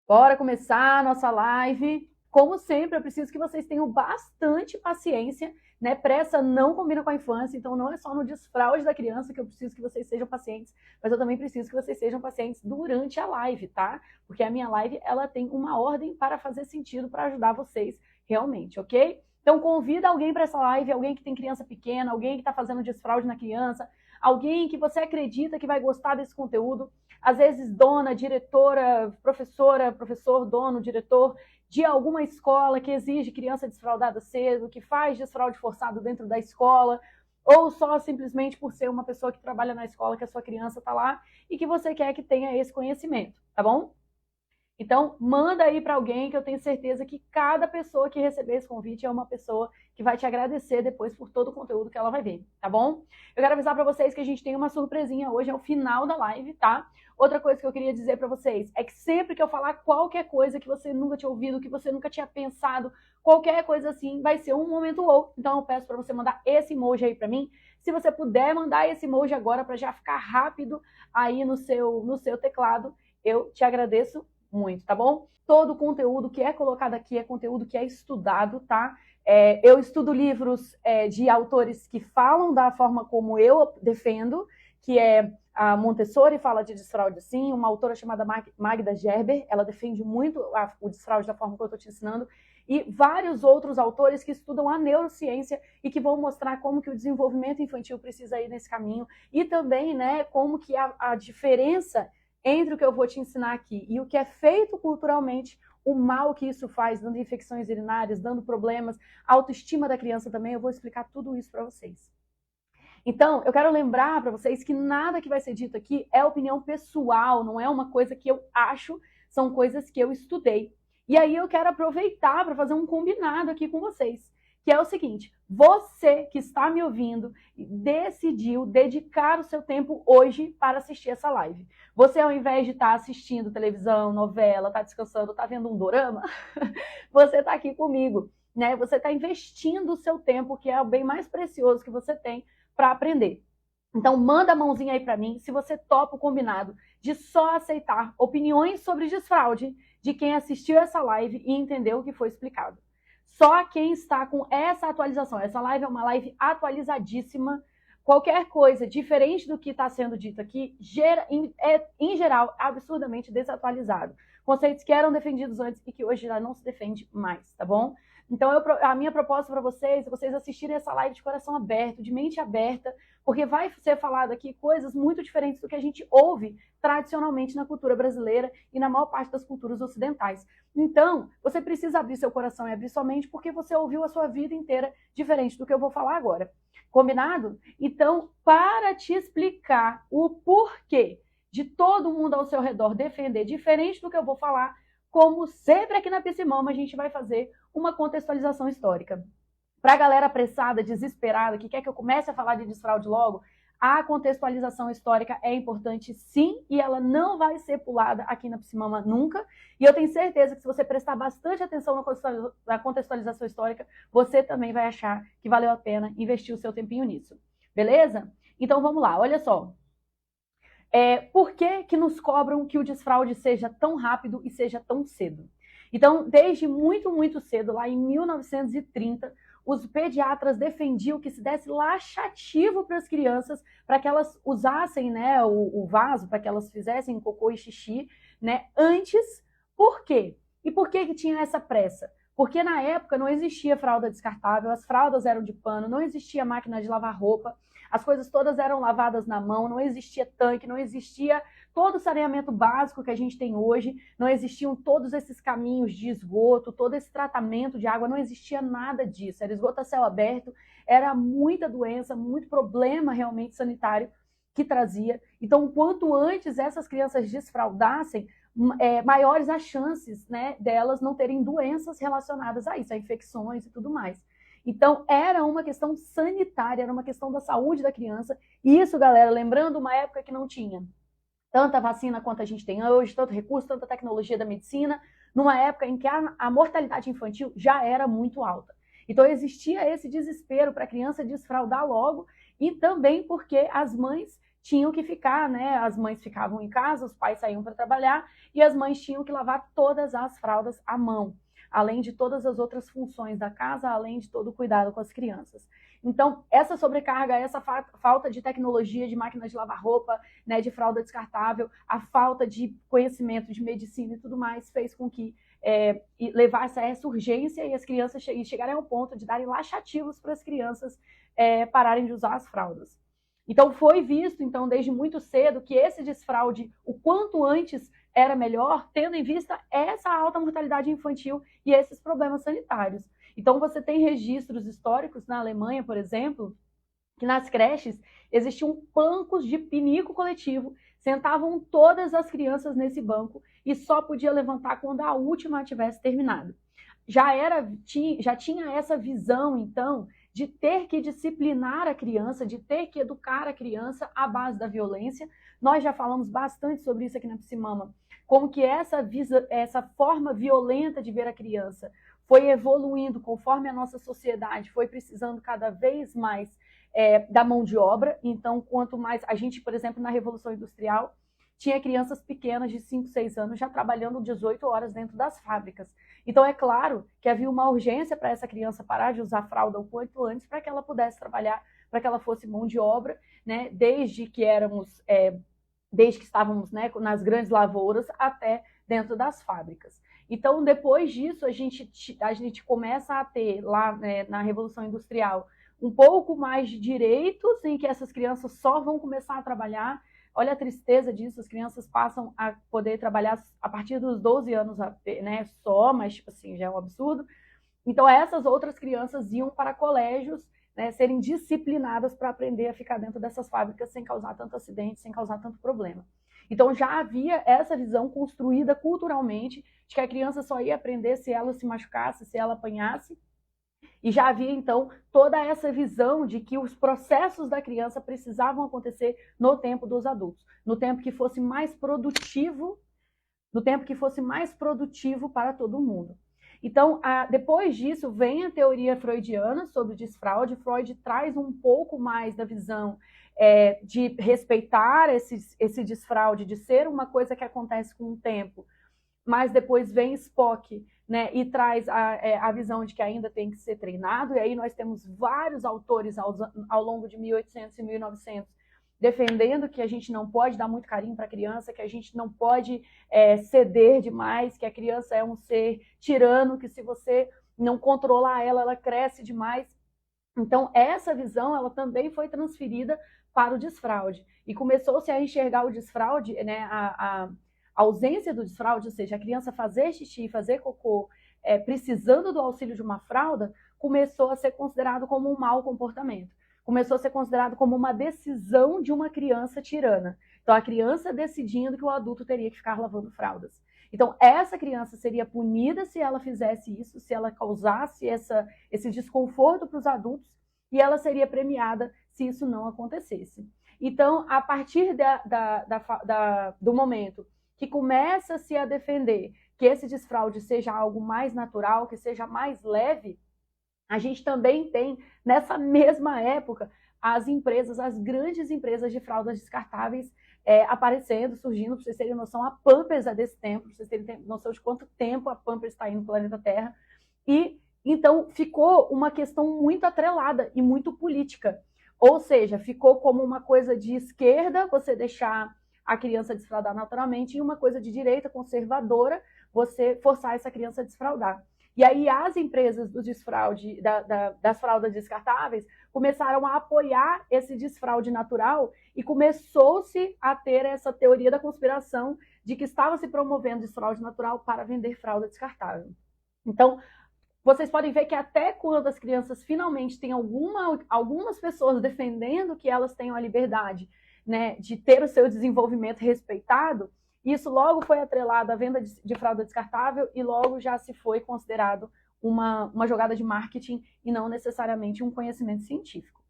Bora começar a nossa live. Como sempre, eu preciso que vocês tenham bastante paciência, né? Pressa não combina com a infância, então não é só no desfraude da criança que eu preciso que vocês sejam pacientes, mas eu também preciso que vocês sejam pacientes durante a live, tá? Porque a minha live, ela tem uma ordem para fazer sentido, para ajudar vocês realmente, ok? Então convida alguém para essa live, alguém que tem criança pequena, alguém que está fazendo desfraude na criança, alguém que você acredita que vai gostar desse conteúdo. Às vezes, dona, diretora, professora, professor, dono, diretor de alguma escola que exige criança desfraudada cedo, que faz desfraude forçado dentro da escola, ou só simplesmente por ser uma pessoa que trabalha na escola, que a sua criança está lá e que você quer que tenha esse conhecimento, tá bom? Então, manda aí para alguém que eu tenho certeza que cada pessoa que receber esse convite é uma pessoa que vai te agradecer depois por todo o conteúdo que ela vai ver, tá bom? Eu quero avisar para vocês que a gente tem uma surpresinha hoje, é o final da live, tá? Outra coisa que eu queria dizer para vocês é que sempre que eu falar qualquer coisa que você nunca tinha ouvido, que você nunca tinha pensado, qualquer coisa assim, vai ser um momento ou. Então eu peço para você mandar esse emoji aí para mim. Se você puder mandar esse emoji agora para já ficar rápido aí no seu teclado, eu te agradeço muito, tá bom? Todo o conteúdo que é colocado aqui é conteúdo que é estudado, tá? Eu estudo livros de autores que falam da forma como eu defendo, que é a Montessori fala de desfraude assim, uma autora chamada Magda Gerber, ela defende muito o desfraude da forma que eu estou te ensinando, e vários outros autores que estudam a neurociência e que vão mostrar como que o desenvolvimento infantil precisa ir nesse caminho, e também, né, como que a diferença entre o que eu vou te ensinar aqui e o que é feito culturalmente, o mal que isso faz, dando infecções urinárias, dando problemas, a autoestima da criança também, eu vou explicar tudo isso para vocês. Então, eu quero lembrar para vocês que nada que vai ser dito aqui é opinião pessoal, não é uma coisa que eu acho, são coisas que eu estudei. E aí eu quero aproveitar para fazer um combinado aqui com vocês, que é o seguinte: você que está me ouvindo decidiu dedicar o seu tempo hoje para assistir essa live. Você, ao invés de estar assistindo televisão, novela, estar descansando, estar vendo um dorama, você está aqui comigo, né? Você está investindo o seu tempo, que é o bem mais precioso que você tem, para aprender. Então, manda a mãozinha aí para mim se você topa o combinado de só aceitar opiniões sobre desfraude de quem assistiu essa live e entendeu o que foi explicado. Só quem está com essa atualização. Essa live é uma live atualizadíssima. Qualquer coisa diferente do que está sendo dito aqui é, em geral, absurdamente desatualizado. Conceitos que eram defendidos antes e que hoje já não se defende mais, tá bom? Então, a minha proposta para vocês é vocês assistirem essa live de coração aberto, de mente aberta, porque vai ser falado aqui coisas muito diferentes do que a gente ouve tradicionalmente na cultura brasileira e na maior parte das culturas ocidentais. Então, você precisa abrir seu coração e abrir sua mente, porque você ouviu a sua vida inteira diferente do que eu vou falar agora. Combinado? Então, para te explicar o porquê de todo mundo ao seu redor defender diferente do que eu vou falar, como sempre aqui na Psimama, a gente vai fazer uma contextualização histórica. Para a galera apressada, desesperada, que quer que eu comece a falar de desfraude logo, a contextualização histórica é importante sim, e ela não vai ser pulada aqui na Psimama nunca. E eu tenho certeza que se você prestar bastante atenção na contextualização histórica, você também vai achar que valeu a pena investir o seu tempinho nisso. Beleza? Então vamos lá, olha só. Por que nos cobram que o desfraude seja tão rápido e seja tão cedo? Então, desde muito, muito cedo, lá em 1930, os pediatras defendiam que se desse laxativo para as crianças, para que elas usassem, né, o vaso, para que elas fizessem cocô e xixi, né, antes. Por quê? E por que tinha essa pressa? Porque na época não existia fralda descartável, as fraldas eram de pano, não existia máquina de lavar roupa, as coisas todas eram lavadas na mão, não existia tanque, não existia todo o saneamento básico que a gente tem hoje, não existiam todos esses caminhos de esgoto, todo esse tratamento de água, não existia nada disso, era esgoto a céu aberto, era muita doença, muito problema realmente sanitário que trazia. Então, quanto antes essas crianças desfraldassem, maiores as chances, né, delas não terem doenças relacionadas a isso, a infecções e tudo mais. Então, era uma questão sanitária, era uma questão da saúde da criança. E isso, galera, lembrando uma época que não tinha tanta vacina quanto a gente tem hoje, tanto recurso, tanta tecnologia da medicina, numa época em que a mortalidade infantil já era muito alta. Então, existia esse desespero para a criança desfraldar logo, e também porque as mães tinham que ficar, né? As mães ficavam em casa, os pais saíam para trabalhar e as mães tinham que lavar todas as fraldas à mão, além de todas as outras funções da casa, além de todo o cuidado com as crianças. Então, essa sobrecarga, essa falta de tecnologia, de máquinas de lavar roupa, né, de fralda descartável, a falta de conhecimento de medicina e tudo mais, fez com que levasse a essa urgência e as crianças chegarem ao ponto de darem laxativos para as crianças pararem de usar as fraldas. Então, foi visto, então, desde muito cedo, que esse desfraude, o quanto antes era melhor, tendo em vista essa alta mortalidade infantil e esses problemas sanitários. Então, você tem registros históricos na Alemanha, por exemplo, que nas creches existiam bancos de pinico coletivo, sentavam todas as crianças nesse banco e só podia levantar quando a última tivesse terminado. Já tinha essa visão, então, de ter que disciplinar a criança, de ter que educar a criança à base da violência. Nós já falamos bastante sobre isso aqui na Psimama, como que essa forma violenta de ver a criança foi evoluindo conforme a nossa sociedade foi precisando cada vez mais da mão de obra. Então, quanto mais a gente, por exemplo, na Revolução Industrial, tinha crianças pequenas de 5, 6 anos já trabalhando 18 horas dentro das fábricas. Então, é claro que havia uma urgência para essa criança parar de usar fralda o quanto antes para que ela pudesse trabalhar, para que ela fosse mão de obra, né, desde que estávamos, né, nas grandes lavouras até dentro das fábricas. Então, depois disso, a gente começa a ter lá, né, na Revolução Industrial um pouco mais de direitos em que essas crianças só vão começar a trabalhar. Olha a tristeza disso, as crianças passam a poder trabalhar a partir dos 12 anos, né, só, mas tipo assim, já é um absurdo. Então, essas outras crianças iam para colégios, né, serem disciplinadas para aprender a ficar dentro dessas fábricas sem causar tanto acidente, sem causar tanto problema. Então, já havia essa visão construída culturalmente de que a criança só ia aprender se ela se machucasse, se ela apanhasse. E já havia, então, toda essa visão de que os processos da criança precisavam acontecer no tempo dos adultos, no tempo que fosse mais produtivo, para todo mundo. Então, depois disso, vem a teoria freudiana sobre o desfraude. Freud traz um pouco mais da visão de respeitar esse desfraude, de ser uma coisa que acontece com o tempo. Mas depois vem Spock, né, e traz a visão de que ainda tem que ser treinado. E aí nós temos vários autores ao longo de 1800 e 1900 defendendo que a gente não pode dar muito carinho para a criança, que a gente não pode ceder demais, que a criança é um ser tirano, que se você não controlar ela, ela cresce demais. Então, essa visão ela também foi transferida para o desfraude. E começou-se a enxergar o desfraude, né, a ausência do desfraude, ou seja, a criança fazer xixi, fazer cocô, precisando do auxílio de uma fralda, começou a ser considerado como um mau comportamento. Começou a ser considerado como uma decisão de uma criança tirana. Então, a criança decidindo que o adulto teria que ficar lavando fraldas. Então, essa criança seria punida se ela fizesse isso, se ela causasse esse desconforto para os adultos, e ela seria premiada se isso não acontecesse. Então, a partir do momento que começa-se a defender que esse desfraude seja algo mais natural, que seja mais leve, a gente também tem, nessa mesma época, as grandes empresas de fraldas descartáveis aparecendo, surgindo, para vocês terem noção, a Pampers é desse tempo, para vocês terem noção de quanto tempo a Pampers está aí no planeta Terra. E, então, ficou uma questão muito atrelada e muito política. Ou seja, ficou como uma coisa de esquerda, você deixar a criança desfraldar naturalmente, e uma coisa de direita, conservadora, você forçar essa criança a desfraldar. E aí as empresas do desfraude, das fraldas descartáveis começaram a apoiar esse desfraude natural e começou-se a ter essa teoria da conspiração de que estava se promovendo desfraude natural para vender fralda descartável. Então, vocês podem ver que até quando as crianças finalmente têm algumas pessoas defendendo que elas tenham a liberdade, né, de ter o seu desenvolvimento respeitado, isso logo foi atrelado à venda de fralda descartável e logo já se foi considerado uma jogada de marketing e não necessariamente um conhecimento científico.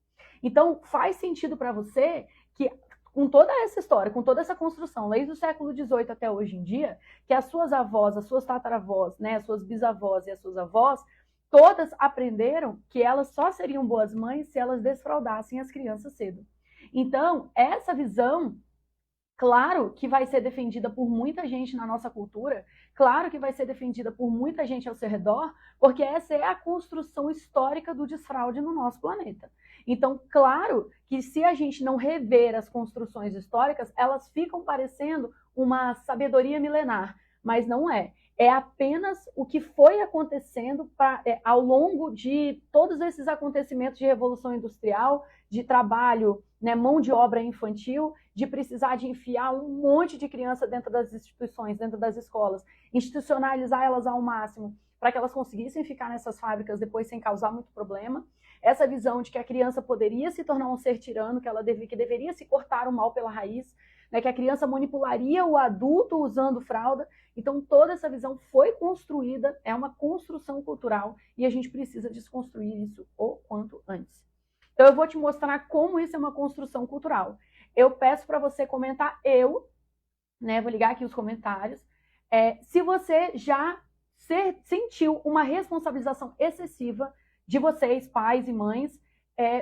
Então, faz sentido para você que, com toda essa história, com toda essa construção, desde o século XVIII até hoje em dia, que as suas avós, as suas tataravós, né, as suas bisavós e as suas avós, todas aprenderam que elas só seriam boas mães se elas desfraldassem as crianças cedo. Então, essa visão, claro que vai ser defendida por muita gente na nossa cultura, claro que vai ser defendida por muita gente ao seu redor, porque essa é a construção histórica do desfraude no nosso planeta. Então, claro que se a gente não rever as construções históricas, elas ficam parecendo uma sabedoria milenar, mas não é. É apenas o que foi acontecendo ao longo de todos esses acontecimentos de revolução industrial, de trabalho, né, mão de obra infantil, de precisar de enfiar um monte de criança dentro das instituições, dentro das escolas, institucionalizar elas ao máximo, para que elas conseguissem ficar nessas fábricas depois sem causar muito problema. Essa visão de que a criança poderia se tornar um ser tirano, que deveria se cortar o mal pela raiz, né, que a criança manipularia o adulto usando fralda. Então, toda essa visão foi construída, é uma construção cultural, e a gente precisa desconstruir isso o quanto antes. Então, eu vou te mostrar como isso é uma construção cultural. Eu peço para você comentar vou ligar aqui os comentários, se você já sentiu uma responsabilização excessiva de vocês, pais e mães,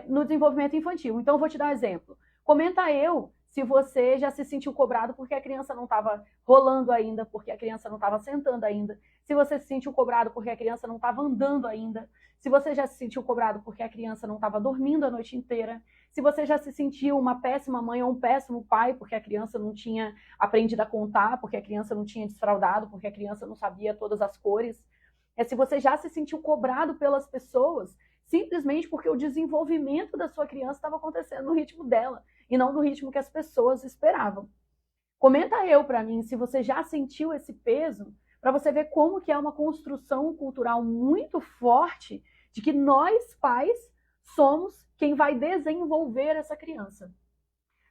no desenvolvimento infantil. Então, eu vou te dar um exemplo. Comenta se você já se sentiu cobrado porque a criança não estava rolando ainda, porque a criança não estava sentando ainda, se você se sentiu cobrado porque a criança não estava andando ainda, se você já se sentiu cobrado porque a criança não estava dormindo a noite inteira, se você já se sentiu uma péssima mãe ou um péssimo pai porque a criança não tinha aprendido a contar, porque a criança não tinha desfraudado, porque a criança não sabia todas as cores, se você já se sentiu cobrado pelas pessoas, simplesmente porque o desenvolvimento da sua criança estava acontecendo no ritmo dela e não no ritmo que as pessoas esperavam. Comenta para mim se você já sentiu esse peso, para você ver como que é uma construção cultural muito forte de que nós, pais, somos quem vai desenvolver essa criança.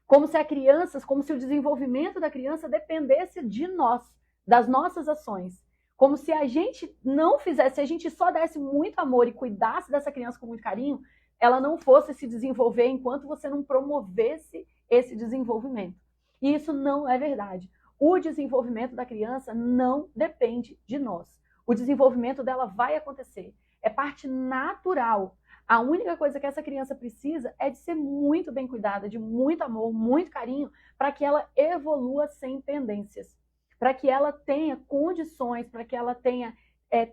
Como se o desenvolvimento da criança dependesse de nós, das nossas ações. Como se a gente não fizesse, se a gente só desse muito amor e cuidasse dessa criança com muito carinho, ela não fosse se desenvolver enquanto você não promovesse esse desenvolvimento. E isso não é verdade. O desenvolvimento da criança não depende de nós. O desenvolvimento dela vai acontecer. É parte natural. A única coisa que essa criança precisa é de ser muito bem cuidada, de muito amor, muito carinho, para que ela evolua sem pendências. Para que ela tenha condições, para que ela tenha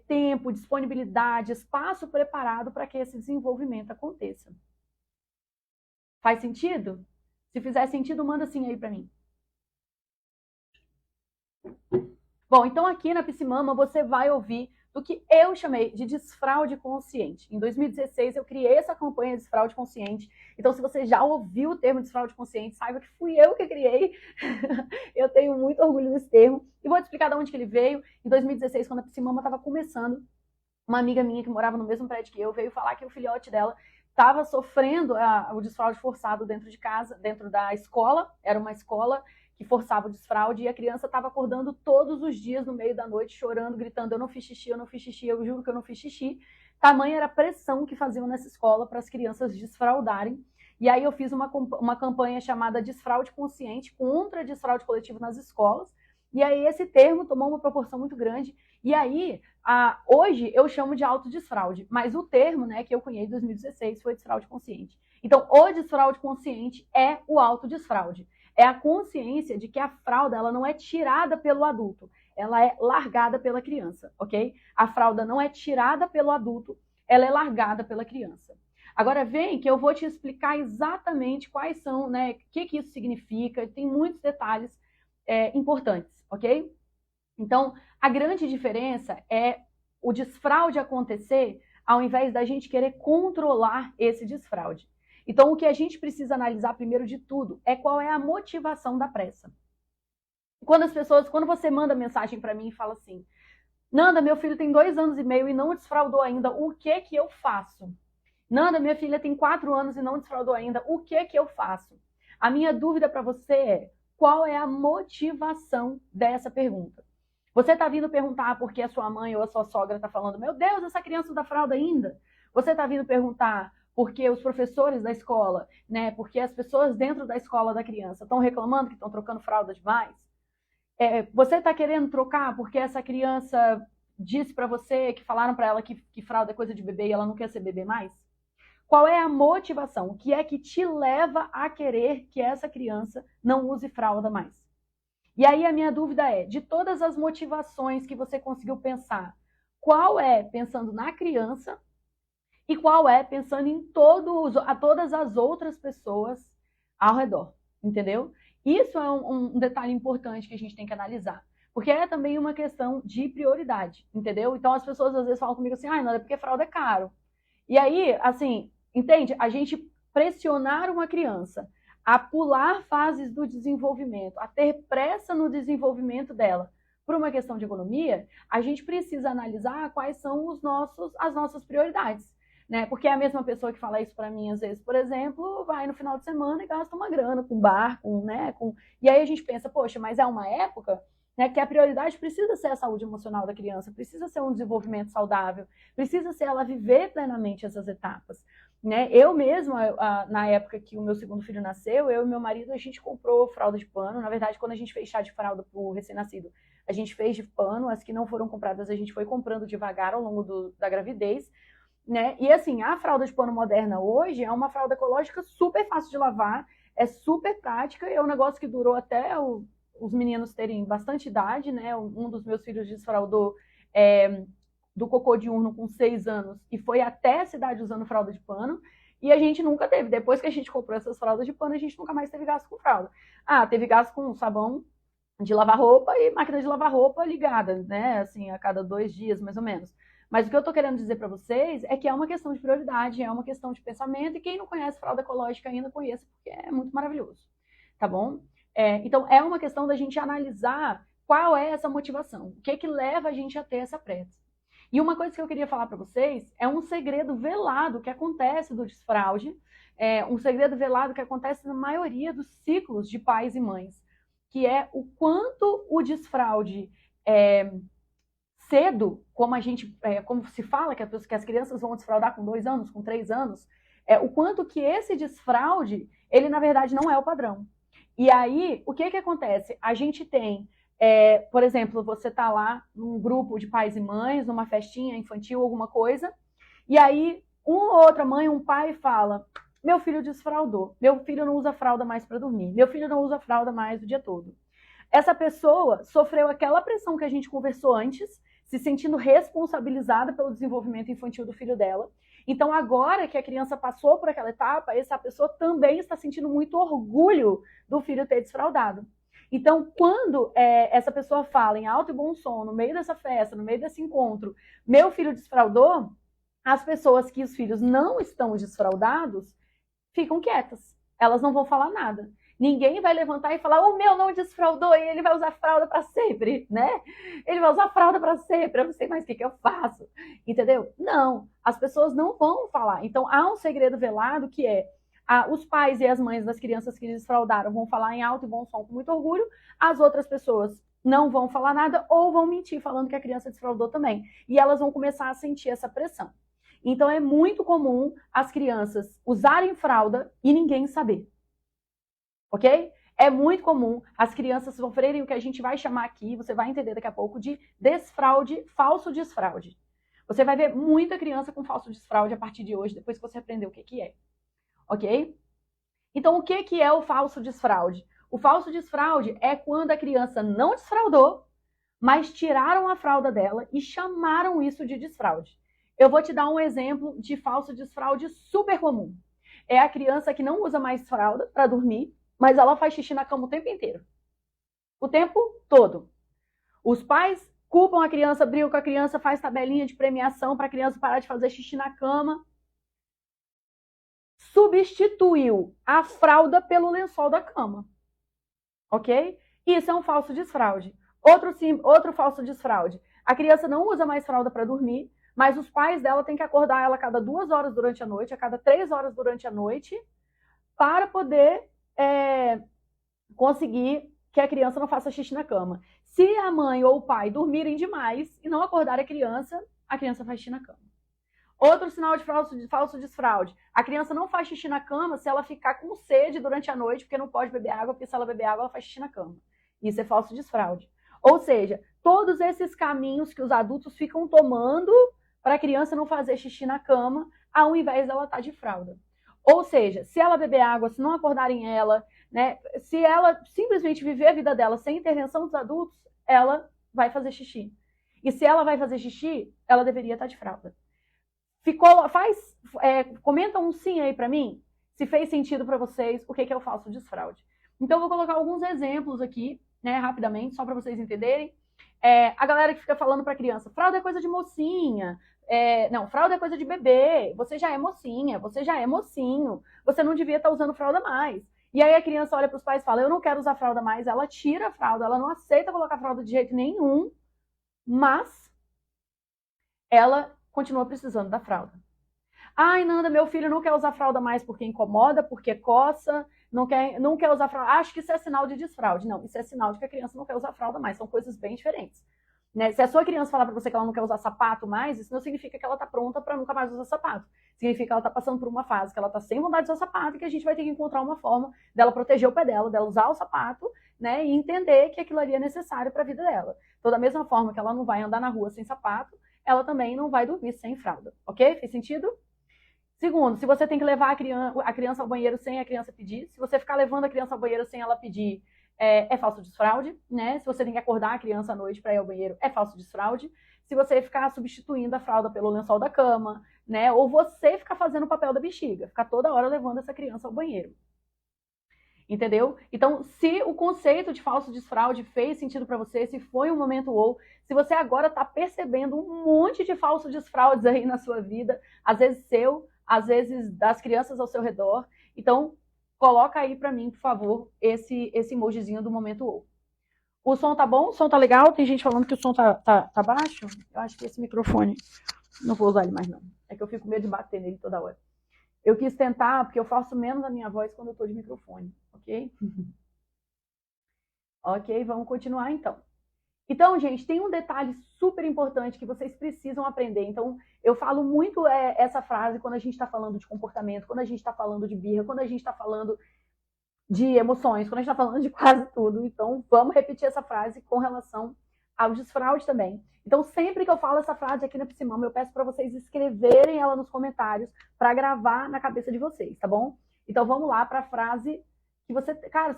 tempo, disponibilidade, espaço preparado para que esse desenvolvimento aconteça. Faz sentido? Se fizer sentido, manda sim aí para mim. Bom, então aqui na Psimama você vai ouvir do que eu chamei de desfraude consciente. Em 2016 eu criei essa campanha de desfraude consciente. Então se você já ouviu o termo desfraude consciente, saiba que fui eu que criei. Eu tenho muito orgulho desse termo. E vou te explicar de onde que ele veio. Em 2016, quando a Psimama estava começando, uma amiga minha que morava no mesmo prédio que eu veio falar que o filhote dela estava sofrendo o desfraude forçado dentro de casa, dentro da escola. Era uma escola que forçava o desfraude, e a criança estava acordando todos os dias no meio da noite, chorando, gritando, eu não fiz xixi, eu juro que eu não fiz xixi. Tamanha era a pressão que faziam nessa escola para as crianças desfraudarem. E aí eu fiz uma campanha chamada Desfraude Consciente contra desfraude coletivo nas escolas. E aí esse termo tomou uma proporção muito grande. E aí, hoje eu chamo de autodesfraude, mas o termo, né, que eu cunhei em 2016 foi desfraude consciente. Então, o desfraude consciente é o autodesfraude. É a consciência de que a fralda ela não é tirada pelo adulto, ela é largada pela criança, ok? A fralda não é tirada pelo adulto, ela é largada pela criança. Agora vem que eu vou te explicar exatamente quais são, né, o que isso significa, tem muitos detalhes importantes, ok? Então, a grande diferença é o desfraude acontecer ao invés da gente querer controlar esse desfraude. Então, o que a gente precisa analisar primeiro de tudo é qual é a motivação da pressa. Quando você manda mensagem para mim e fala assim, Nanda, meu filho tem 2 anos e meio e não desfraudou ainda, o que que eu faço? Nanda, minha filha tem 4 anos e não desfraudou ainda, o que que eu faço? A minha dúvida para você é, qual é a motivação dessa pergunta? Você está vindo perguntar porque a sua mãe ou a sua sogra está falando, meu Deus, essa criança não dá fralda ainda? Você está vindo perguntar porque os professores da escola, né, porque as pessoas dentro da escola da criança estão reclamando que estão trocando fralda demais? Você está querendo trocar porque essa criança disse para você que falaram para ela que fralda é coisa de bebê e ela não quer ser bebê mais? Qual é a motivação? O que é que te leva a querer que essa criança não use fralda mais? E aí a minha dúvida é, de todas as motivações que você conseguiu pensar, qual é pensando na criança e qual é pensando em todas as outras pessoas ao redor, entendeu? Isso é um detalhe importante que a gente tem que analisar, porque é também uma questão de prioridade, entendeu? Então as pessoas às vezes falam comigo assim, não é porque fralda é caro. E aí, assim, entende? A gente pressionar uma criança a pular fases do desenvolvimento, a ter pressa no desenvolvimento dela, por uma questão de economia, a gente precisa analisar quais são as nossas prioridades. Né? Porque é a mesma pessoa que fala isso para mim, às vezes, por exemplo, vai no final de semana e gasta uma grana com bar, né? E aí a gente pensa, poxa, mas é uma época, né, que a prioridade precisa ser a saúde emocional da criança, precisa ser um desenvolvimento saudável, precisa ser ela viver plenamente essas etapas. Né? Eu mesma, na época que o meu segundo filho nasceu, eu e meu marido, a gente comprou fralda de pano. Na verdade, quando a gente fez chá de fralda para o recém-nascido, a gente fez de pano. As que não foram compradas, a gente foi comprando devagar ao longo da gravidez. Né? E assim, a fralda de pano moderna hoje é uma fralda ecológica super fácil de lavar, é super prática, é um negócio que durou até os meninos terem bastante idade, né? Um dos meus filhos desfraldou do cocô diurno com 6 anos e foi até a cidade usando fralda de pano, e a gente nunca teve. Depois que a gente comprou essas fraldas de pano, a gente nunca mais teve gasto com fralda. Teve gasto com sabão de lavar roupa e máquina de lavar roupa ligada, né? Assim, a cada 2 dias, mais ou menos. Mas o que eu tô querendo dizer para vocês é que é uma questão de prioridade, é uma questão de pensamento, e quem não conhece fralda ecológica ainda conheça, porque é muito maravilhoso, tá bom? Então, é uma questão da gente analisar qual é essa motivação, o que leva a gente a ter essa pressa. E uma coisa que eu queria falar para vocês é um segredo velado que acontece do desfraude, um segredo velado que acontece na maioria dos ciclos de pais e mães, que é o quanto o desfraude cedo, como se fala que as crianças vão desfraudar com 2 anos, com 3 anos, o quanto que esse desfraude, ele na verdade não é o padrão. E aí, o que acontece? A gente tem, por exemplo, você tá lá num grupo de pais e mães, numa festinha infantil, alguma coisa, e aí uma ou outra mãe, um pai fala, meu filho desfraudou, meu filho não usa fralda mais para dormir, meu filho não usa fralda mais o dia todo. Essa pessoa sofreu aquela pressão que a gente conversou antes, se sentindo responsabilizada pelo desenvolvimento infantil do filho dela. Então, agora que a criança passou por aquela etapa, essa pessoa também está sentindo muito orgulho do filho ter desfraudado. Então, quando essa pessoa fala em alto e bom som, no meio dessa festa, no meio desse encontro, meu filho desfraudou, as pessoas que os filhos não estão desfraudados ficam quietas. Elas não vão falar nada. Ninguém vai levantar e falar, o meu não desfraudou e ele vai usar fralda para sempre, né? Ele vai usar fralda para sempre, eu não sei mais o que eu faço, entendeu? Não, as pessoas não vão falar. Então, há um segredo velado que os pais e as mães das crianças que desfraudaram vão falar em alto e bom som com muito orgulho, as outras pessoas não vão falar nada ou vão mentir falando que a criança desfraudou também. E elas vão começar a sentir essa pressão. Então, é muito comum as crianças usarem fralda e ninguém saber. Ok? É muito comum as crianças sofrerem o que a gente vai chamar aqui, você vai entender daqui a pouco, de desfraude, falso desfraude. Você vai ver muita criança com falso desfraude a partir de hoje, depois que você aprender o que é. Ok? Então, o que é o falso desfraude? O falso desfraude é quando a criança não desfraudou, mas tiraram a fralda dela e chamaram isso de desfraude. Eu vou te dar um exemplo de falso desfraude super comum. É a criança que não usa mais fralda para dormir, mas ela faz xixi na cama o tempo inteiro. O tempo todo. Os pais culpam a criança, brigam com a criança, faz tabelinha de premiação para a criança parar de fazer xixi na cama. Substituiu a fralda pelo lençol da cama. Ok? Isso é um falso desfraude. Outro falso desfraude. A criança não usa mais fralda para dormir, mas os pais dela têm que acordar ela a cada 2 horas durante a noite, a cada 3 horas durante a noite, para poder conseguir que a criança não faça xixi na cama. Se a mãe ou o pai dormirem demais e não acordarem a criança faz xixi na cama. Outro sinal de falso desfraude. A criança não faz xixi na cama se ela ficar com sede durante a noite, porque não pode beber água, porque se ela beber água, ela faz xixi na cama. Isso é falso desfraude. Ou seja, todos esses caminhos que os adultos ficam tomando para a criança não fazer xixi na cama, ao invés dela estar de fralda. Ou seja, se ela beber água, se não acordarem ela, né, se ela simplesmente viver a vida dela sem intervenção dos adultos, ela vai fazer xixi. E se ela vai fazer xixi, ela deveria estar de fralda. Comenta um sim aí pra mim, se fez sentido pra vocês o que é o falso desfraude. Então, eu vou colocar alguns exemplos aqui, né, rapidamente, só pra vocês entenderem. A galera que fica falando pra criança, fralda é coisa de mocinha, não, fralda é coisa de bebê, você já é mocinha, você já é mocinho, você não devia estar usando fralda mais. E aí a criança olha pros pais e fala, eu não quero usar fralda mais, ela tira a fralda, ela não aceita colocar fralda de jeito nenhum, mas ela continua precisando da fralda. Ai, Nanda, meu filho não quer usar fralda mais porque incomoda, porque coça, não quer usar fralda. Acho que isso é sinal de desfraude. Não, isso é sinal de que a criança não quer usar fralda mais. São coisas bem diferentes. Né? Se a sua criança falar pra você que ela não quer usar sapato mais, isso não significa que ela tá pronta pra nunca mais usar sapato. Significa que ela tá passando por uma fase que ela tá sem vontade de usar sapato e que a gente vai ter que encontrar uma forma dela proteger o pé dela usar o sapato, né? E entender que aquilo ali é necessário pra vida dela. Então, da mesma forma que ela não vai andar na rua sem sapato, ela também não vai dormir sem fralda. Ok? Fez sentido? Segundo, se você tem que levar a criança ao banheiro sem a criança pedir, se você ficar levando a criança ao banheiro sem ela pedir, é falso desfraude, né? Se você tem que acordar a criança à noite para ir ao banheiro, é falso desfraude. Se você ficar substituindo a fralda pelo lençol da cama, né? Ou você ficar fazendo o papel da bexiga, ficar toda hora levando essa criança ao banheiro. Entendeu? Então, se o conceito de falso desfraude fez sentido para você, se foi um momento ou, se você agora está percebendo um monte de falsos desfraudes aí na sua vida, às vezes seu, às vezes das crianças ao seu redor, então coloca aí para mim, por favor, esse emojizinho do momento ou. O som tá bom? O som tá legal? Tem gente falando que o som tá baixo? Eu acho que esse microfone, não vou usar ele mais não. É que eu fico com medo de bater nele toda hora. Eu quis tentar, porque eu faço menos a minha voz quando eu tô de microfone, ok? Ok, vamos continuar então. Então, gente, tem um detalhe super importante que vocês precisam aprender. Então, eu falo muito essa frase quando a gente está falando de comportamento, quando a gente está falando de birra, quando a gente está falando de emoções, quando a gente está falando de quase tudo. Então, vamos repetir essa frase com relação ao desfraude também. Então, sempre que eu falo essa frase aqui na Psimama, eu peço para vocês escreverem ela nos comentários para gravar na cabeça de vocês, tá bom? Então, vamos lá para a frase que você... Cara,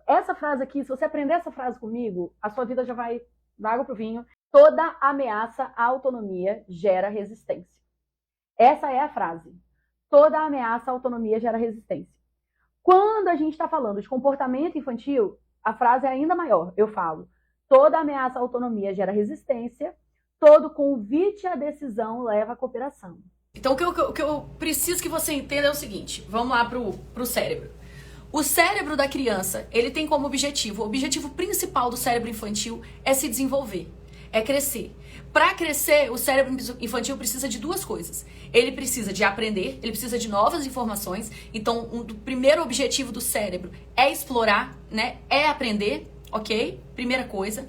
essa frase aqui, se você aprender essa frase comigo, a sua vida já vai dar água pro vinho. Toda ameaça à autonomia gera resistência. Essa é a frase. Toda ameaça à autonomia gera resistência. Quando a gente está falando de comportamento infantil, a frase é ainda maior. Eu falo, toda ameaça à autonomia gera resistência, todo convite à decisão leva à cooperação. Então, o que eu preciso que você entenda é o seguinte, vamos lá pro cérebro. O cérebro da criança, ele tem como objetivo, o objetivo principal do cérebro infantil é se desenvolver, é crescer. Para crescer, o cérebro infantil precisa de duas coisas. Ele precisa de aprender, ele precisa de novas informações. Então, o primeiro objetivo do cérebro é explorar, né? É aprender, ok? Primeira coisa.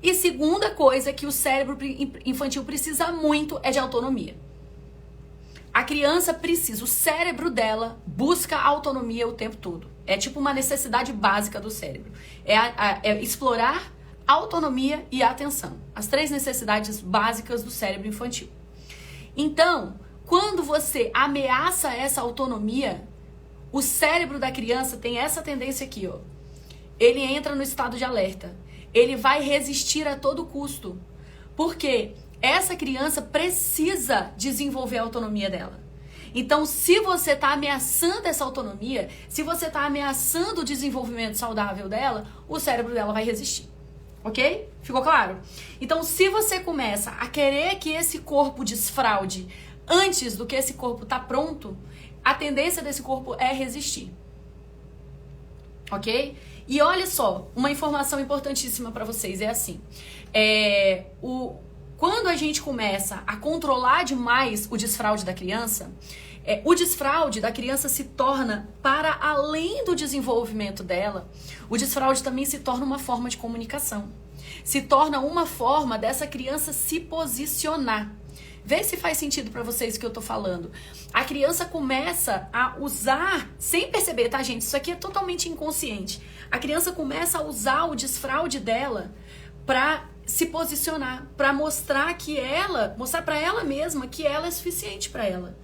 E segunda coisa que o cérebro infantil precisa muito é de autonomia. A criança precisa, o cérebro dela busca autonomia o tempo todo. É tipo uma necessidade básica do cérebro. É explorar, autonomia e atenção. As três necessidades básicas do cérebro infantil. Então, quando você ameaça essa autonomia, o cérebro da criança tem essa tendência aqui, ó. Ele entra no estado de alerta. Ele vai resistir a todo custo. Por quê? Essa criança precisa desenvolver a autonomia dela. Então, se você está ameaçando essa autonomia, se você está ameaçando o desenvolvimento saudável dela, o cérebro dela vai resistir. Ok? Ficou claro? Então, se você começa a querer que esse corpo desfraude antes do que esse corpo está pronto, a tendência desse corpo é resistir. Ok? E olha só, uma informação importantíssima para vocês é assim. Quando a gente começa a controlar demais o desfraude da criança, o desfraude da criança se torna, para além do desenvolvimento dela, o desfraude também se torna uma forma de comunicação. Se torna uma forma dessa criança se posicionar. Vê se faz sentido para vocês o que eu tô falando. A criança começa a usar, sem perceber, tá, gente? Isso aqui é totalmente inconsciente. A criança começa a usar o desfraude dela para se posicionar, para mostrar para ela mesma que ela é suficiente para ela.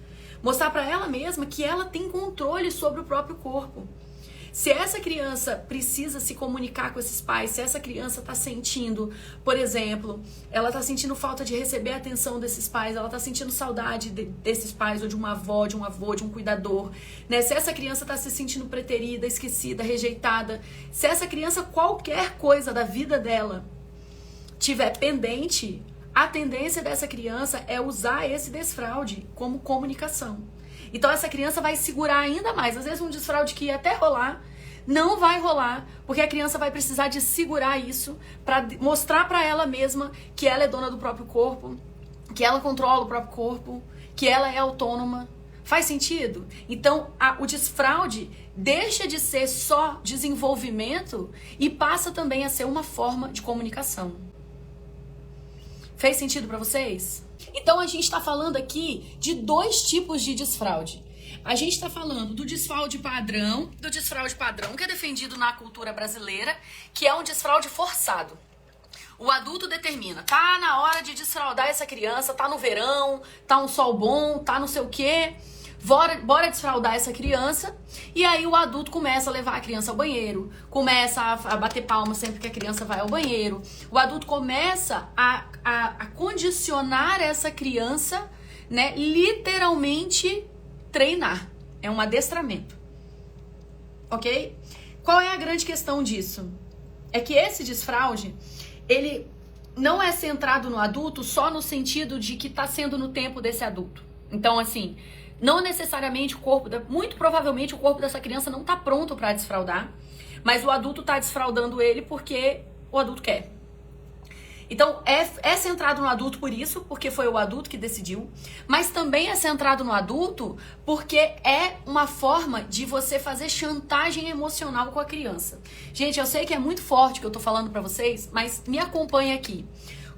Mostrar para ela mesma que ela tem controle sobre o próprio corpo. Se essa criança precisa se comunicar com esses pais, se essa criança está sentindo, por exemplo, ela está sentindo falta de receber a atenção desses pais, ela está sentindo saudade desses pais, ou de uma avó, de um avô, de um cuidador, né? Se essa criança está se sentindo preterida, esquecida, rejeitada, se essa criança, qualquer coisa da vida dela tiver pendente, a tendência dessa criança é usar esse desfraude como comunicação. Então essa criança vai segurar ainda mais. Às vezes um desfraude que ia até rolar, não vai rolar, porque a criança vai precisar de segurar isso para mostrar para ela mesma que ela é dona do próprio corpo, que ela controla o próprio corpo, que ela é autônoma. Faz sentido? Então o desfraude deixa de ser só desenvolvimento e passa também a ser uma forma de comunicação. Fez sentido para vocês? Então a gente está falando aqui de 2 tipos de desfraude. A gente está falando do desfraude padrão, que é defendido na cultura brasileira, que é um desfraude forçado. O adulto determina, tá na hora de desfraudar essa criança, tá no verão, tá um sol bom, tá não sei o quê, bora desfraudar essa criança. E aí o adulto começa a levar a criança ao banheiro, começa a bater palma sempre que a criança vai ao banheiro. O adulto começa a condicionar essa criança, né, literalmente treinar. É um adestramento. Ok? Qual é a grande questão disso? É que esse desfraude, ele não é centrado no adulto só no sentido de que tá sendo no tempo desse adulto. Então, assim, não necessariamente muito provavelmente o corpo dessa criança não tá pronto para desfraudar, mas o adulto tá desfraudando ele porque o adulto quer. Então, é centrado no adulto por isso, porque foi o adulto que decidiu, mas também é centrado no adulto porque é uma forma de você fazer chantagem emocional com a criança. Gente, eu sei que é muito forte o que eu tô falando pra vocês, mas me acompanha aqui.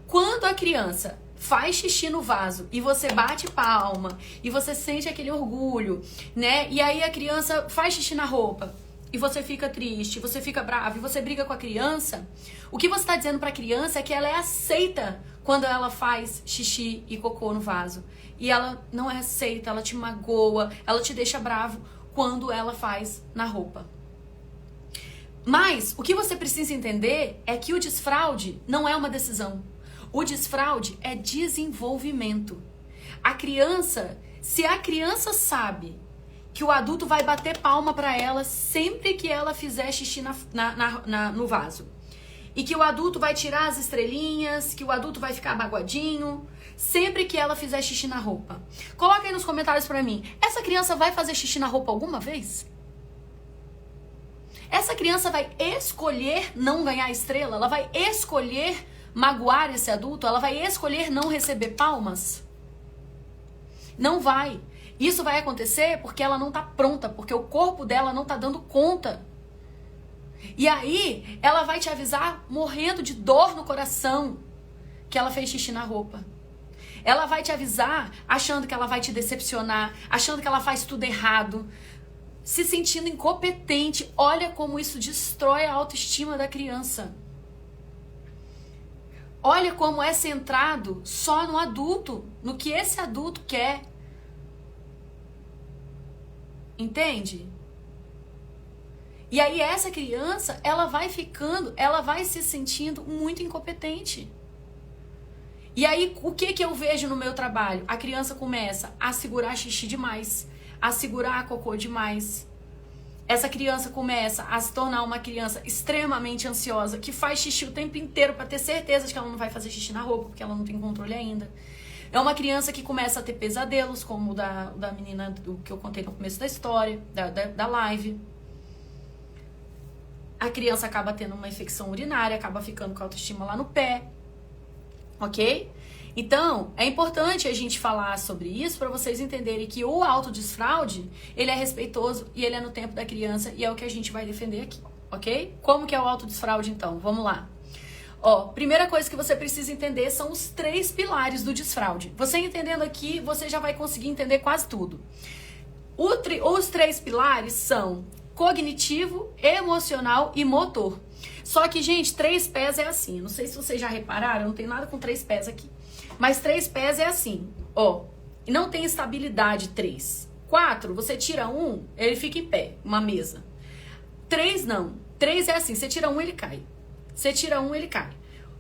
Quando a criança faz xixi no vaso e você bate palma e você sente aquele orgulho, né? E aí a criança faz xixi na roupa e você fica triste, você fica bravo e você briga com a criança, o que você está dizendo para a criança é que ela é aceita quando ela faz xixi e cocô no vaso. E ela não é aceita, ela te magoa, ela te deixa bravo quando ela faz na roupa. Mas o que você precisa entender é que o desfraude não é uma decisão. O desfraude é desenvolvimento. A criança, se a criança sabe que o adulto vai bater palma pra ela sempre que ela fizer xixi no vaso, e que o adulto vai tirar as estrelinhas, que o adulto vai ficar magoadinho sempre que ela fizer xixi na roupa. Coloca aí nos comentários pra mim, essa criança vai fazer xixi na roupa alguma vez? Essa criança vai escolher não ganhar estrela? Ela vai escolher magoar esse adulto? Ela vai escolher não receber palmas? Não vai. Isso vai acontecer porque ela não tá pronta, porque o corpo dela não tá dando conta. E aí, ela vai te avisar morrendo de dor no coração que ela fez xixi na roupa. Ela vai te avisar achando que ela vai te decepcionar, achando que ela faz tudo errado, se sentindo incompetente. Olha como isso destrói a autoestima da criança. Olha como é centrado só no adulto, no que esse adulto quer. Entende? E aí essa criança, ela vai se sentindo muito incompetente. E aí, o que eu vejo no meu trabalho? A criança começa a segurar xixi demais, a segurar cocô demais. Essa criança começa a se tornar uma criança extremamente ansiosa, que faz xixi o tempo inteiro para ter certeza de que ela não vai fazer xixi na roupa, porque ela não tem controle ainda. É uma criança que começa a ter pesadelos, como o da menina que eu contei no começo da história, da live. A criança acaba tendo uma infecção urinária, acaba ficando com a autoestima lá no pé. Ok? Então, é importante a gente falar sobre isso para vocês entenderem que o autodesfraude, ele é respeitoso e ele é no tempo da criança e é o que a gente vai defender aqui, ok? Como que é o autodesfraude, então? Vamos lá. Ó, primeira coisa que você precisa entender são os 3 pilares do desfraude. Você entendendo aqui, você já vai conseguir entender quase tudo. Os 3 pilares são cognitivo, emocional e motor. Só que, gente, 3 pés é assim. Não sei se vocês já repararam, não tem nada com 3 pés aqui. Mas 3 pés é assim, ó. e não tem estabilidade 3. 4, você tira um, ele fica em pé, uma mesa. 3 não. 3 é assim, você tira um, ele cai. Você tira um, ele cai.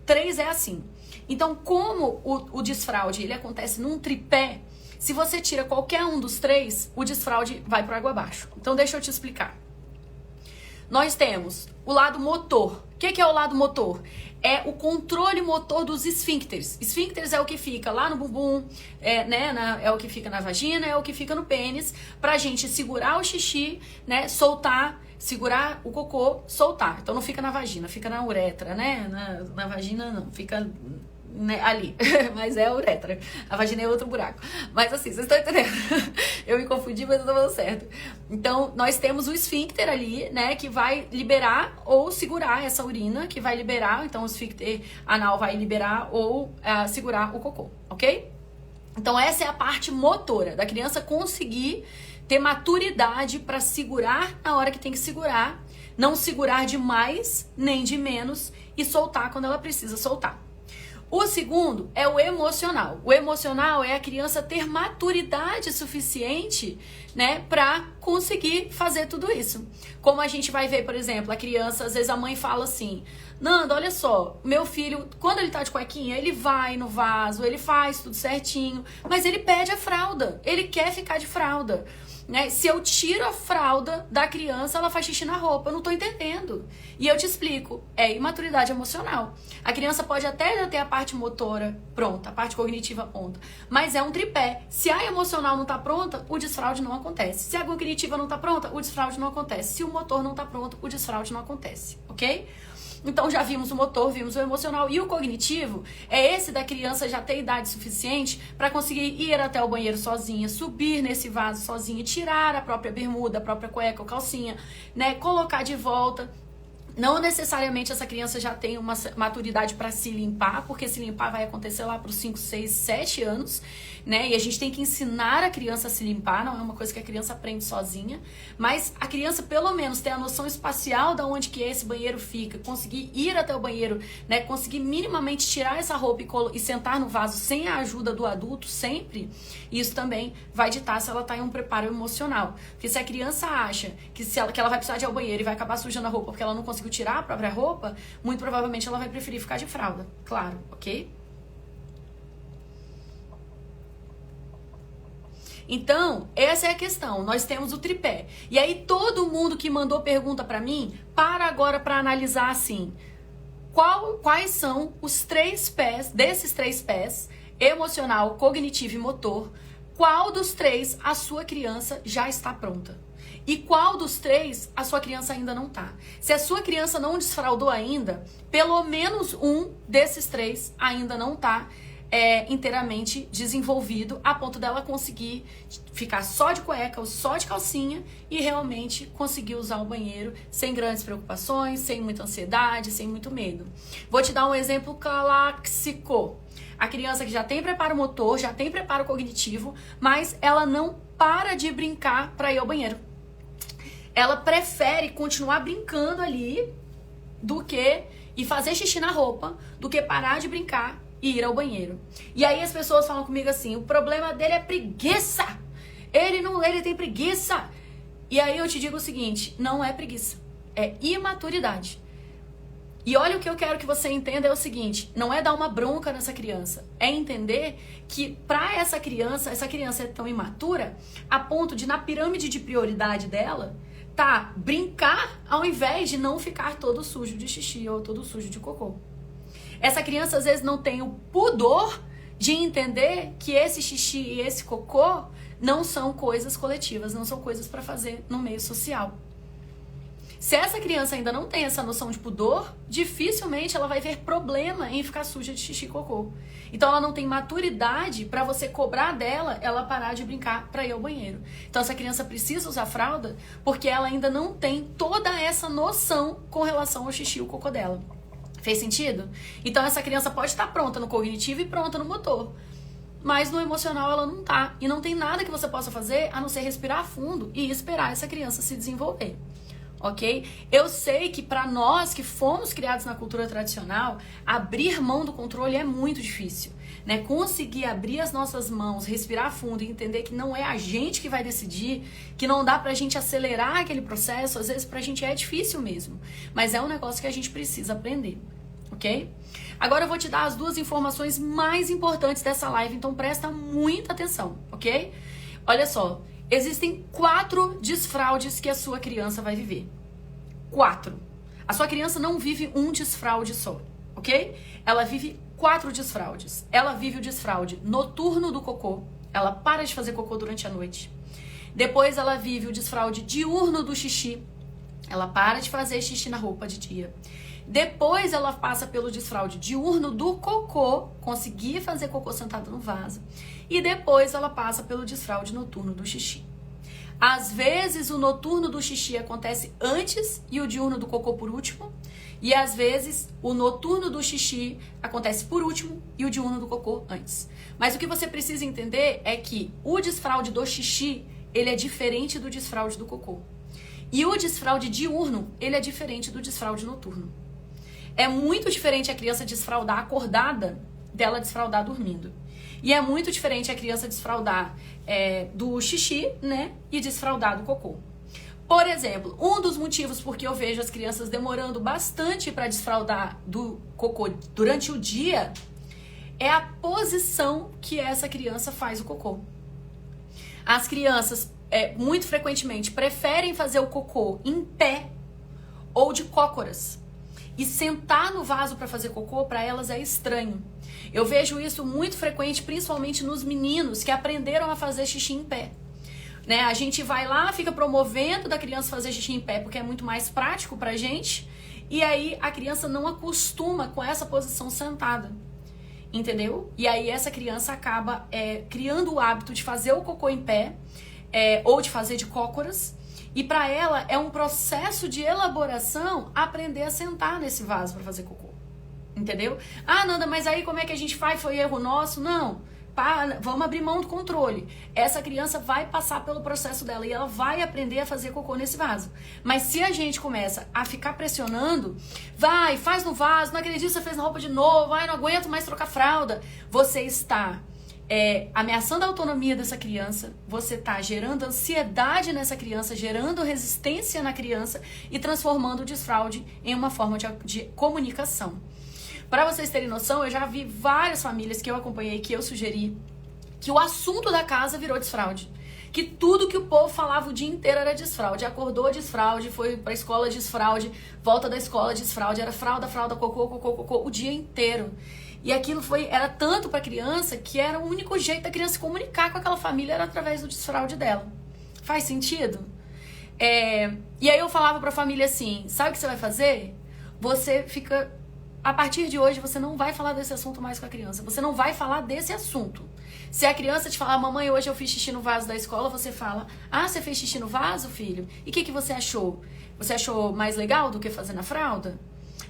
3 é assim. Então, como o desfraude ele acontece num tripé, se você tira qualquer um dos 3, o desfraude vai por água abaixo. Então, deixa eu te explicar. Nós temos o lado motor. O que é o lado motor? É o controle motor dos esfíncteres. Esfíncteres é o que fica lá no bumbum, é o que fica na vagina, é o que fica no pênis, pra gente segurar o xixi, né, soltar, segurar o cocô, soltar. Então não fica na vagina, fica na uretra, né? Na vagina não, fica, né, ali, mas é a uretra. A vagina é outro buraco. Mas assim, vocês estão entendendo? Eu me confundi, mas eu tô falando certo. Então, nós temos o esfíncter ali, né, que vai liberar ou segurar essa urina, que vai liberar, então o esfíncter anal vai liberar ou segurar o cocô, ok? Então, essa é a parte motora, da criança conseguir ter maturidade para segurar na hora que tem que segurar, não segurar de mais nem de menos e soltar quando ela precisa soltar. O segundo é o emocional. O emocional é a criança ter maturidade suficiente, né, para conseguir fazer tudo isso. Como a gente vai ver, por exemplo, a criança, às vezes a mãe fala assim: Nanda, olha só, meu filho, quando ele tá de cuequinha, ele vai no vaso, ele faz tudo certinho, mas ele pede a fralda, ele quer ficar de fralda. Né? Se eu tiro a fralda da criança, ela faz xixi na roupa. Eu não tô entendendo. E eu te explico. É imaturidade emocional. A criança pode até ter a parte motora pronta, a parte cognitiva pronta, mas é um tripé. Se a emocional não tá pronta, o desfraude não acontece. Se a cognitiva não tá pronta, o desfraude não acontece. Se o motor não tá pronto, o desfraude não acontece. Ok? Então já vimos o motor, vimos o emocional. E o cognitivo é esse da criança já ter idade suficiente para conseguir ir até o banheiro sozinha, subir nesse vaso sozinha, tirar a própria bermuda, a própria cueca ou calcinha, né, colocar de volta. Não necessariamente essa criança já tem uma maturidade para se limpar, porque se limpar vai acontecer lá para os 5, 6, 7 anos, né? E a gente tem que ensinar a criança a se limpar, não é uma coisa que a criança aprende sozinha. Mas a criança, pelo menos, ter a noção espacial de onde que esse banheiro fica, conseguir ir até o banheiro, né? Conseguir minimamente tirar essa roupa e sentar no vaso sem a ajuda do adulto, sempre. Isso também vai ditar se ela está em um preparo emocional. Porque se a criança acha que ela vai precisar de ir ao banheiro e vai acabar sujando a roupa porque ela não conseguiu tirar a própria roupa, muito provavelmente ela vai preferir ficar de fralda. Claro, ok? Então, essa é a questão. Nós temos o tripé. E aí todo mundo que mandou pergunta pra mim, para agora pra analisar assim, quais são os 3 pés, desses 3 pés, emocional, cognitivo e motor, qual dos 3 a sua criança já está pronta? E qual dos 3 a sua criança ainda não tá? Se a sua criança não desfraldou ainda, pelo menos um desses 3 ainda não tá inteiramente desenvolvido a ponto dela conseguir ficar só de cueca ou só de calcinha e realmente conseguir usar o banheiro sem grandes preocupações, sem muita ansiedade, sem muito medo. Vou te dar um exemplo clássico. A criança que já tem preparo motor, já tem preparo cognitivo, mas ela não para de brincar para ir ao banheiro. Ela prefere continuar brincando ali e fazer xixi na roupa do que parar de brincar e ir ao banheiro. E aí as pessoas falam comigo assim: o problema dele é preguiça. Ele tem preguiça. E aí eu te digo o seguinte: não é preguiça, é imaturidade. E olha, o que eu quero que você entenda é o seguinte: não é dar uma bronca nessa criança, é entender que para essa criança é tão imatura a ponto de, na pirâmide de prioridade dela, tá brincar ao invés de não ficar todo sujo de xixi ou todo sujo de cocô. Essa criança às vezes não tem o pudor de entender que esse xixi e esse cocô não são coisas coletivas, não são coisas para fazer no meio social. Se essa criança ainda não tem essa noção de pudor, dificilmente ela vai ver problema em ficar suja de xixi e cocô. Então ela não tem maturidade para você cobrar dela ela parar de brincar para ir ao banheiro. Então essa criança precisa usar fralda porque ela ainda não tem toda essa noção com relação ao xixi e o cocô dela. Fez sentido? Então essa criança pode estar pronta no cognitivo e pronta no motor, mas no emocional ela não tá. E não tem nada que você possa fazer a não ser respirar fundo e esperar essa criança se desenvolver. ok? Eu sei que para nós que fomos criados na cultura tradicional, abrir mão do controle é muito difícil, né? Conseguir abrir as nossas mãos, respirar fundo e entender que não é a gente que vai decidir, que não dá pra gente acelerar aquele processo, às vezes pra gente é difícil mesmo, mas é um negócio que a gente precisa aprender, ok? Agora eu vou te dar as duas informações mais importantes dessa live, então presta muita atenção, ok? Olha só, existem 4 desfraudes que a sua criança vai viver. 4. A sua criança não vive um desfraude só, ok? Ela vive 4 desfraudes. Ela vive o desfraude noturno do cocô. Ela para de fazer cocô durante a noite. Depois ela vive o desfraude diurno do xixi. Ela para de fazer xixi na roupa de dia. Depois ela passa pelo desfraude diurno do cocô, conseguir fazer cocô sentada no vaso. E depois ela passa pelo desfraude noturno do xixi. Às vezes o noturno do xixi acontece antes e o diurno do cocô por último. E às vezes o noturno do xixi acontece por último e o diurno do cocô antes. Mas o que você precisa entender é que o desfraude do xixi, ele é diferente do desfraude do cocô. E o desfraude diurno, ele é diferente do desfraude noturno. É muito diferente a criança desfraudar acordada dela desfraudar dormindo. E é muito diferente a criança desfraudar do xixi, né? E desfraudar do cocô. Por exemplo, um dos motivos porque eu vejo as crianças demorando bastante para desfraudar do cocô durante o dia é a posição que essa criança faz o cocô. As crianças, muito frequentemente, preferem fazer o cocô em pé ou de cócoras. E sentar no vaso para fazer cocô, para elas é estranho. Eu vejo isso muito frequente, principalmente nos meninos que aprenderam a fazer xixi em pé. Né? A gente vai lá, fica promovendo da criança fazer xixi em pé, porque é muito mais prático pra gente. E aí a criança não acostuma com essa posição sentada. Entendeu? E aí essa criança acaba criando o hábito de fazer o cocô em pé, ou de fazer de cócoras. E para ela é um processo de elaboração aprender a sentar nesse vaso para fazer cocô. Entendeu? Ah, Nanda, mas aí como é que a gente faz? Foi erro nosso? Não. Vamos abrir mão do controle. Essa criança vai passar pelo processo dela e ela vai aprender a fazer cocô nesse vaso. Mas se a gente começa a ficar pressionando, vai, faz no vaso, não acredito que você fez na roupa de novo, ai, não aguento mais trocar fralda. Você está ameaçando a autonomia dessa criança, você está gerando ansiedade nessa criança, gerando resistência na criança e transformando o desfraude em uma forma de comunicação. Para vocês terem noção, eu já vi várias famílias que eu acompanhei, que eu sugeri, que o assunto da casa virou desfraude. Que tudo que o povo falava o dia inteiro era desfraude. Acordou desfraude, foi pra escola desfraude, volta da escola desfraude, era fralda, fralda, cocô, cocô, cocô, o dia inteiro. E aquilo era tanto pra criança que era o único jeito da criança se comunicar com aquela família era através do desfraude dela. Faz sentido? E aí eu falava pra família assim, sabe o que você vai fazer? Você fica... A partir de hoje, você não vai falar desse assunto mais com a criança. Você não vai falar desse assunto. Se a criança te falar, mamãe, hoje eu fiz xixi no vaso da escola, você fala, ah, você fez xixi no vaso, filho? E o que você achou? Você achou mais legal do que fazer na fralda?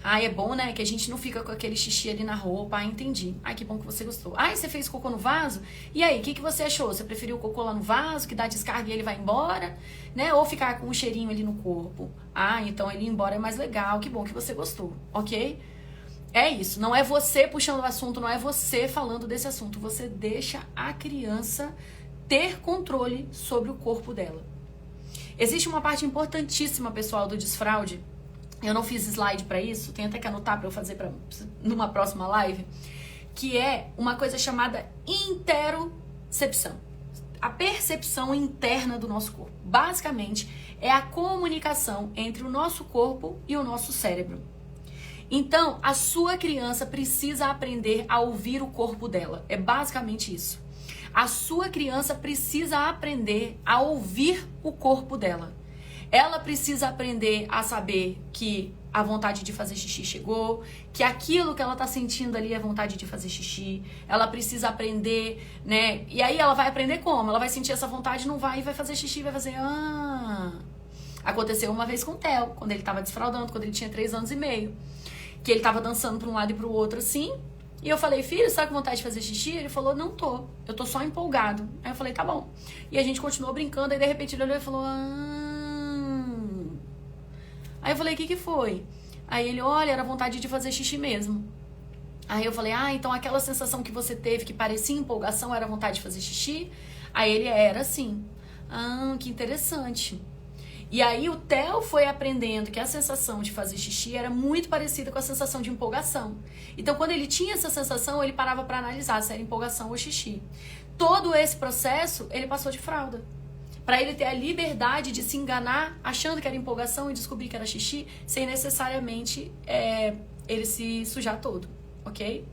Ah, é bom, né? Que a gente não fica com aquele xixi ali na roupa. Ah, entendi. Ah, que bom que você gostou. Ah, e você fez cocô no vaso? E aí, o que você achou? Você preferiu o cocô lá no vaso, que dá descarga e ele vai embora? Né? Ou ficar com um cheirinho ali no corpo? Ah, então ele ir embora é mais legal. Que bom que você gostou, ok? É isso, não é você puxando o assunto, não é você falando desse assunto. Você deixa a criança ter controle sobre o corpo dela. Existe uma parte importantíssima, pessoal, do desfraude. Eu não fiz slide pra isso, tenho até que anotar pra eu fazer numa próxima live. Que é uma coisa chamada interocepção. A percepção interna do nosso corpo. Basicamente, é a comunicação entre o nosso corpo e o nosso cérebro. Então, a sua criança precisa aprender a ouvir o corpo dela. É basicamente isso. A sua criança precisa aprender a ouvir o corpo dela. Ela precisa aprender a saber que a vontade de fazer xixi chegou, que aquilo que ela tá sentindo ali é vontade de fazer xixi. Ela precisa aprender, né? E aí ela vai aprender como? Ela vai sentir essa vontade, não vai, e vai fazer xixi, vai fazer... Aconteceu uma vez com o Theo, quando ele tava desfraudando, quando ele tinha 3 anos e meio. Que ele tava dançando pra um lado e pro outro assim. E eu falei, filho, você tá com vontade de fazer xixi? Ele falou, não tô. Eu tô só empolgado. Aí eu falei, tá bom. E a gente continuou brincando. Aí de repente ele olhou e falou, Aí eu falei, o que foi? Aí ele, olha, era vontade de fazer xixi mesmo. Aí eu falei, então aquela sensação que você teve que parecia empolgação era vontade de fazer xixi? Aí ele, era sim. Que interessante. E aí o Theo foi aprendendo que a sensação de fazer xixi era muito parecida com a sensação de empolgação. Então quando ele tinha essa sensação, ele parava para analisar se era empolgação ou xixi. Todo esse processo, ele passou de fralda. Para ele ter a liberdade de se enganar, achando que era empolgação e descobrir que era xixi, sem necessariamente ele se sujar todo, ok?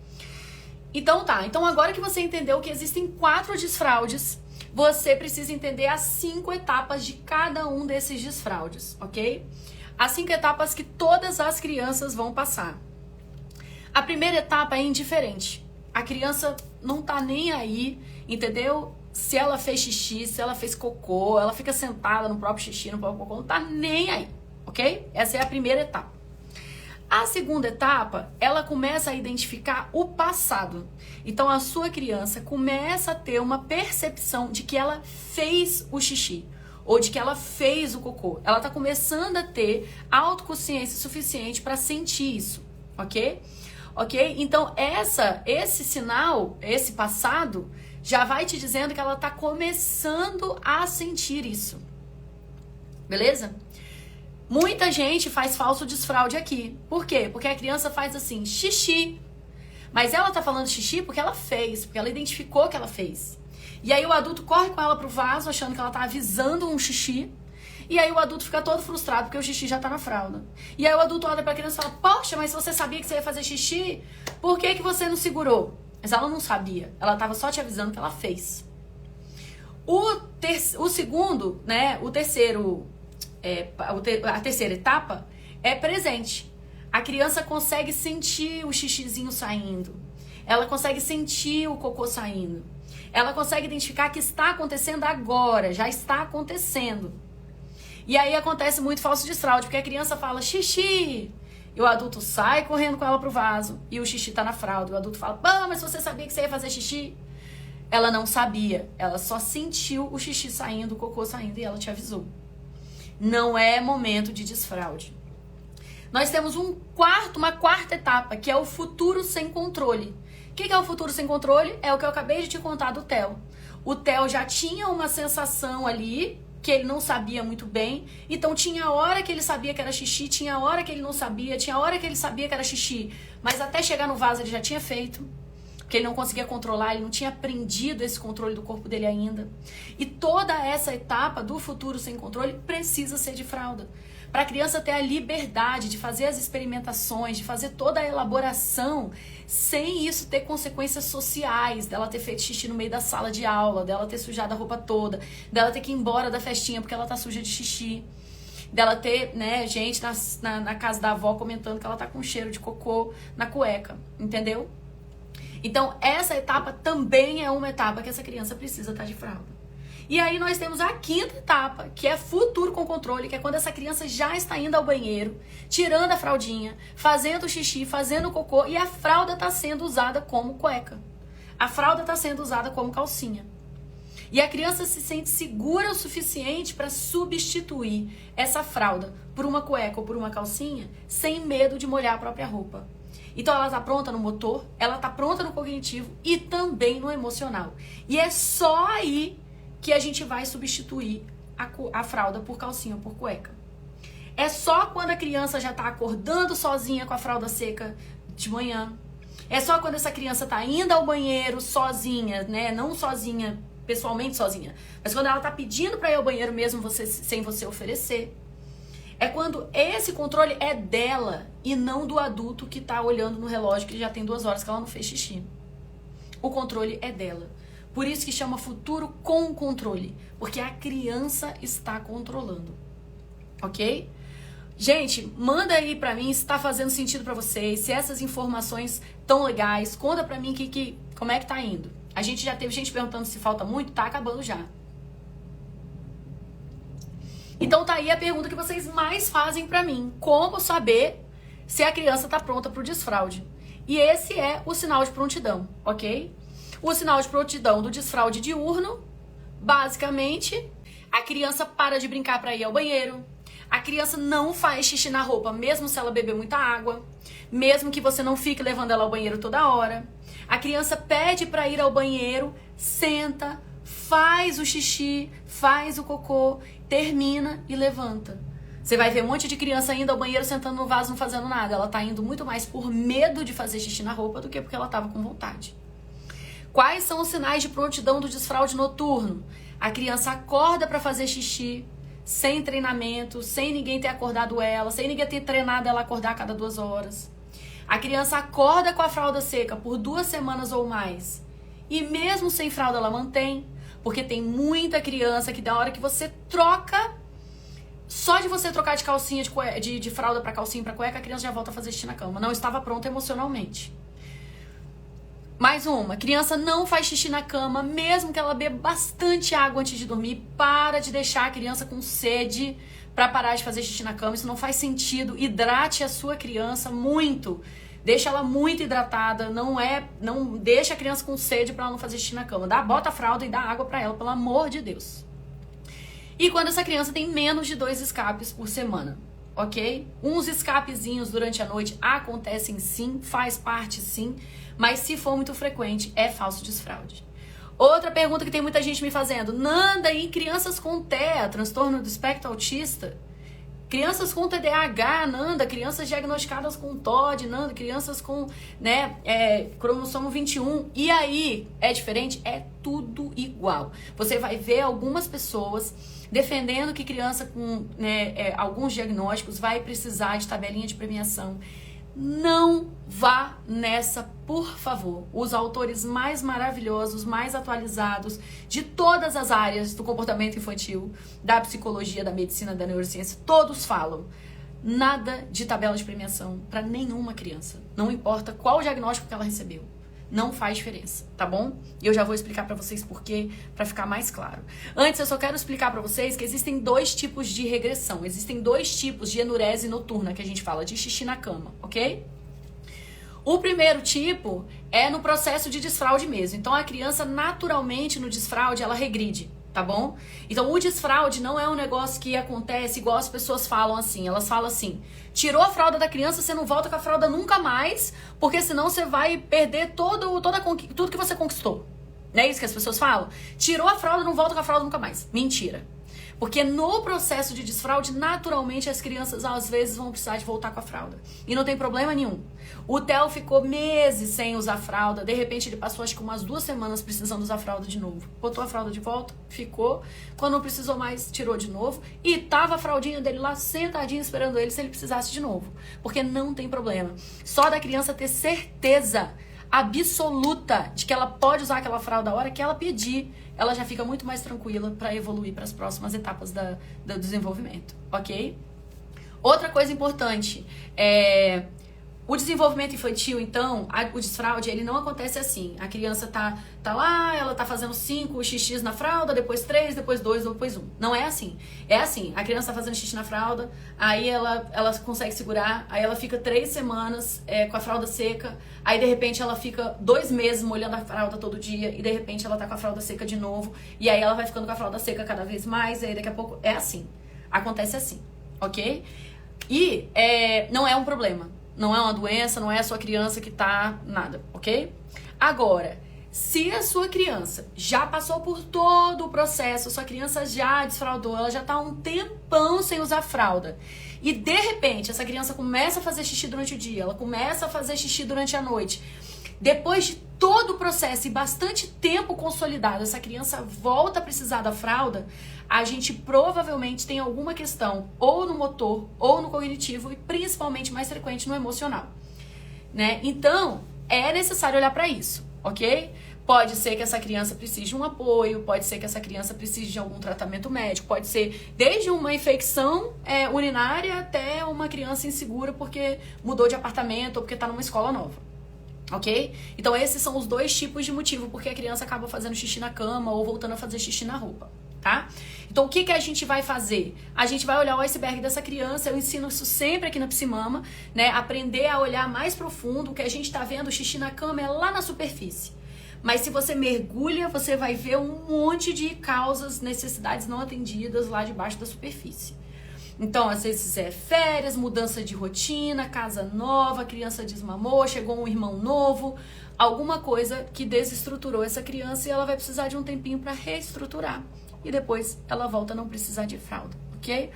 Então tá, então agora que você entendeu que existem 4 desfraudes, você precisa entender as 5 etapas de cada um desses desfraudes, ok? As 5 etapas que todas as crianças vão passar. A primeira etapa é indiferente. A criança não tá nem aí, entendeu? Se ela fez xixi, se ela fez cocô, ela fica sentada no próprio xixi, no próprio cocô, não tá nem aí, ok? Essa é a primeira etapa. A segunda etapa, ela começa a identificar o passado. Então, a sua criança começa a ter uma percepção de que ela fez o xixi ou de que ela fez o cocô. Ela tá começando a ter autoconsciência suficiente para sentir isso, ok? Ok? Então, esse sinal, esse passado, já vai te dizendo que ela tá começando a sentir isso. Beleza? Muita gente faz falso desfraude aqui. Por quê? Porque a criança faz assim, xixi. Mas ela tá falando xixi porque ela fez, porque ela identificou que ela fez. E aí o adulto corre com ela pro vaso, achando que ela tá avisando um xixi. E aí o adulto fica todo frustrado porque o xixi já tá na fralda. E aí o adulto olha pra criança e fala, poxa, mas se você sabia que você ia fazer xixi, por que você não segurou? Mas ela não sabia, ela tava só te avisando que ela fez. O segundo, né, a terceira etapa é presente. A criança consegue sentir o xixizinho saindo. Ela consegue sentir o cocô saindo. Ela consegue identificar que está acontecendo agora, já está acontecendo. E aí acontece muito falso desfraude, porque a criança fala xixi, e o adulto sai correndo com ela pro vaso, e o xixi tá na fralda. O adulto fala, mas você sabia que você ia fazer xixi? Ela não sabia, ela só sentiu o xixi saindo, o cocô saindo, e ela te avisou. Não é momento de desfraude. Nós temos uma quarta etapa, que é o futuro sem controle. O que é o futuro sem controle? É o que eu acabei de te contar do Theo. O Theo já tinha uma sensação ali, que ele não sabia muito bem. Então tinha hora que ele sabia que era xixi, tinha hora que ele não sabia, tinha hora que ele sabia que era xixi, mas até chegar no vaso ele já tinha feito. Porque ele não conseguia controlar, ele não tinha aprendido esse controle do corpo dele ainda. E toda essa etapa do futuro sem controle precisa ser de fralda. Para a criança ter a liberdade de fazer as experimentações, de fazer toda a elaboração, sem isso ter consequências sociais, dela ter feito xixi no meio da sala de aula, dela ter sujado a roupa toda, dela ter que ir embora da festinha porque ela tá suja de xixi, dela ter, né, gente na casa da avó comentando que ela tá com cheiro de cocô na cueca, entendeu? Então, essa etapa também é uma etapa que essa criança precisa estar de fralda. E aí nós temos a quinta etapa, que é futuro com controle, que é quando essa criança já está indo ao banheiro, tirando a fraldinha, fazendo xixi, fazendo cocô, e a fralda está sendo usada como cueca. A fralda está sendo usada como calcinha. E a criança se sente segura o suficiente para substituir essa fralda por uma cueca ou por uma calcinha, sem medo de molhar a própria roupa. Então ela tá pronta no motor, ela tá pronta no cognitivo e também no emocional. E é só aí que a gente vai substituir a fralda por calcinha ou por cueca. É só quando a criança já tá acordando sozinha com a fralda seca de manhã. É só quando essa criança tá indo ao banheiro sozinha, né? Não sozinha, pessoalmente sozinha, mas quando ela tá pedindo para ir ao banheiro mesmo sem você oferecer. É quando esse controle é dela e não do adulto que tá olhando no relógio que já tem 2 horas que ela não fez xixi. O controle é dela. Por isso que chama futuro com controle. Porque a criança está controlando. Ok? Gente, manda aí pra mim se tá fazendo sentido pra vocês, se essas informações tão legais. Conta pra mim como é que tá indo. A gente já teve gente perguntando se falta muito, tá acabando já. Então tá aí a pergunta que vocês mais fazem pra mim. Como saber se a criança tá pronta pro desfraude? E esse é o sinal de prontidão, ok? O sinal de prontidão do desfraude diurno, basicamente, a criança para de brincar pra ir ao banheiro, A criança não faz xixi na roupa, mesmo se ela beber muita água, mesmo que você não fique levando ela ao banheiro toda hora. A criança pede para ir ao banheiro, senta, faz o xixi, faz o cocô, termina e levanta. Você vai ver um monte de criança indo ao banheiro, sentando no vaso, não fazendo nada. Ela tá indo muito mais por medo de fazer xixi na roupa do que porque ela tava com vontade. Quais são os sinais de prontidão do desfraude noturno? A criança acorda para fazer xixi, sem treinamento, sem ninguém ter acordado ela, sem ninguém ter treinado ela a acordar a cada 2 horas. A criança acorda com a fralda seca por 2 semanas ou mais. E mesmo sem fralda ela mantém, porque tem muita criança que da hora que você troca, só de você trocar de calcinha, de fralda para calcinha para cueca, a criança já volta a fazer xixi na cama. Não estava pronta emocionalmente. Mais uma, criança não faz xixi na cama, mesmo que ela beba bastante água antes de dormir. Para de deixar a criança com sede para parar de fazer xixi na cama. Isso não faz sentido. Hidrate a sua criança muito. Deixa ela muito hidratada. Não deixa a criança com sede para ela não fazer xixi na cama. Bota a fralda e dá água para ela, pelo amor de Deus. E quando essa criança tem menos de 2 escapes por semana, ok? Uns escapezinhos durante a noite acontecem sim, faz parte sim, mas se for muito frequente, é falso desfraude. Outra pergunta que tem muita gente me fazendo: Nanda, em crianças com TEA, transtorno do espectro autista, crianças com TDAH, Nanda, crianças diagnosticadas com TOD, Nanda, crianças com cromossomo 21, e aí, é diferente? É tudo igual. Você vai ver algumas pessoas defendendo que criança com alguns diagnósticos vai precisar de tabelinha de premiação. Não vá nessa, por favor. Os autores mais maravilhosos, mais atualizados de todas as áreas do comportamento infantil, da psicologia, da medicina, da neurociência, todos falam nada de tabela de premiação para nenhuma criança. Não importa qual diagnóstico que ela recebeu. Não faz diferença, tá bom? E eu já vou explicar pra vocês por quê, pra ficar mais claro. Antes, eu só quero explicar pra vocês que existem 2 tipos de regressão. Existem 2 tipos de enurese noturna, que a gente fala de xixi na cama, ok? O primeiro tipo é no processo de desfraude mesmo. Então, a criança, naturalmente, no desfraude, ela regride, tá bom? Então, o desfraude não é um negócio que acontece igual as pessoas falam assim. Elas falam assim: tirou a fralda da criança, você não volta com a fralda nunca mais, porque senão você vai perder tudo que você conquistou. Não é isso que as pessoas falam? Tirou a fralda, não volta com a fralda nunca mais. Mentira. Porque no processo de desfraude, naturalmente, as crianças às vezes vão precisar de voltar com a fralda. E não tem problema nenhum. O Theo ficou meses sem usar fralda. De repente, ele passou acho que umas 2 semanas precisando usar fralda de novo. Botou a fralda de volta, ficou. Quando não precisou mais, tirou de novo. E tava a fraldinha dele lá sentadinha esperando ele se ele precisasse de novo. Porque não tem problema. Só da criança ter certeza absoluta de que ela pode usar aquela fralda a hora que ela pedir, ela já fica muito mais tranquila para evoluir para as próximas etapas do desenvolvimento, ok? Outra coisa importante é o desenvolvimento infantil. Então, o desfraude, ele não acontece assim. A criança tá lá, ela tá fazendo 5 xixis na fralda, depois 3, depois 2, depois 1. Não é assim. É assim, a criança tá fazendo xixi na fralda, aí ela consegue segurar, aí ela fica 3 semanas com a fralda seca, aí de repente ela fica 2 meses molhando a fralda todo dia, e de repente ela tá com a fralda seca de novo, e aí ela vai ficando com a fralda seca cada vez mais, e aí daqui a pouco é assim. Acontece assim, ok? E não é um problema. Não é uma doença, não é a sua criança que tá nada, ok? Agora, se a sua criança já passou por todo o processo, a sua criança já desfraudou, ela já tá há um tempão sem usar fralda, e de repente essa criança começa a fazer xixi durante o dia, ela começa a fazer xixi durante a noite, depois de todo o processo e bastante tempo consolidado, essa criança volta a precisar da fralda, a gente provavelmente tem alguma questão ou no motor, ou no cognitivo, e principalmente mais frequente no emocional, né? Então, é necessário olhar para isso, ok? Pode ser que essa criança precise de um apoio, pode ser que essa criança precise de algum tratamento médico, pode ser desde uma infecção urinária até uma criança insegura porque mudou de apartamento ou porque está numa escola nova. Ok? Então esses são os 2 tipos de motivo porque a criança acaba fazendo xixi na cama ou voltando a fazer xixi na roupa, tá? Então o que a gente vai fazer? A gente vai olhar o iceberg dessa criança. Eu ensino isso sempre aqui na Psimama, né? Aprender a olhar mais profundo. O que a gente tá vendo, xixi na cama, é lá na superfície. Mas se você mergulha, você vai ver um monte de causas, necessidades não atendidas lá debaixo da superfície. Então, às vezes é férias, mudança de rotina, casa nova, criança desmamou, chegou um irmão novo, alguma coisa que desestruturou essa criança e ela vai precisar de um tempinho para reestruturar. E depois ela volta a não precisar de fralda, ok?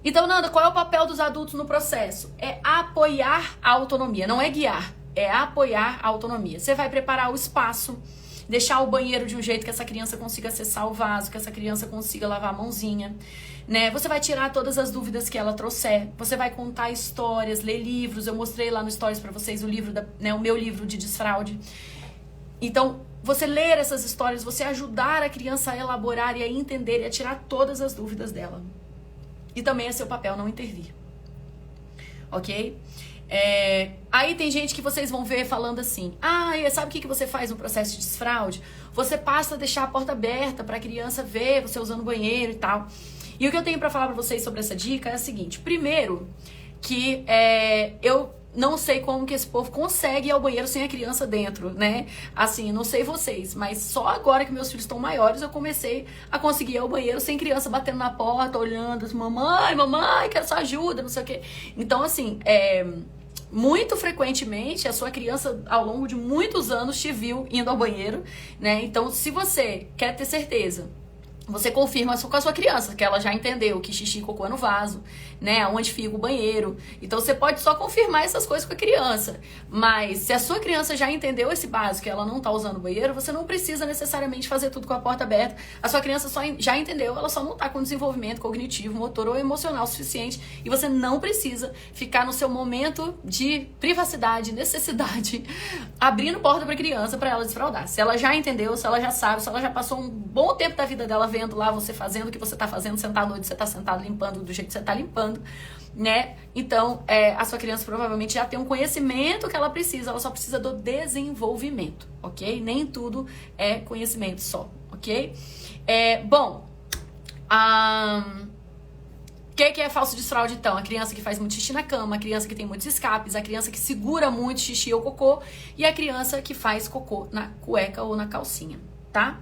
Então, Nanda, qual é o papel dos adultos no processo? É apoiar a autonomia, não é guiar, é apoiar a autonomia. Você vai preparar o espaço, deixar o banheiro de um jeito que essa criança consiga acessar o vaso, que essa criança consiga lavar a mãozinha, né? Você vai tirar todas as dúvidas que ela trouxer, você vai contar histórias, ler livros. Eu mostrei lá no Stories pra vocês o livro, o meu livro de desfraude. Então, você ler essas histórias, você ajudar a criança a elaborar e a entender e a tirar todas as dúvidas dela. E também é seu papel não intervir, ok? Aí tem gente que vocês vão ver falando assim, sabe o que você faz no processo de desfraude? Você passa a deixar a porta aberta para a criança ver você usando o banheiro e tal. E o que eu tenho para falar para vocês sobre essa dica é o seguinte: primeiro, que eu não sei como que esse povo consegue ir ao banheiro sem a criança dentro, né? Assim, não sei vocês, mas só agora que meus filhos estão maiores eu comecei a conseguir ir ao banheiro sem criança batendo na porta, olhando, assim, mamãe, quero sua ajuda, não sei o quê. Então, assim, muito frequentemente a sua criança ao longo de muitos anos te viu indo ao banheiro, né? Então, se você quer ter certeza, você confirma com a sua criança que ela já entendeu que xixi e cocô é no vaso, né? Onde fica o banheiro. Então você pode só confirmar essas coisas com a criança. Mas se a sua criança já entendeu esse básico, que ela não tá usando o banheiro, você não precisa necessariamente fazer tudo com a porta aberta. A sua criança já entendeu, ela só não tá com desenvolvimento cognitivo, motor ou emocional suficiente. E você não precisa ficar no seu momento de privacidade, necessidade, abrindo porta pra criança pra ela desfraudar. Se ela já entendeu, se ela já sabe, se ela já passou um bom tempo da vida dela vendo lá você fazendo o que você tá fazendo, sentado onde você tá sentado, limpando do jeito que você tá limpando, né? Então, a sua criança provavelmente já tem um conhecimento que ela precisa, ela só precisa do desenvolvimento, ok? Nem tudo é conhecimento só, ok? Bom, o que é falso desfraude, então? A criança que faz muito xixi na cama, a criança que tem muitos escapes, a criança que segura muito xixi ou cocô e a criança que faz cocô na cueca ou na calcinha, tá?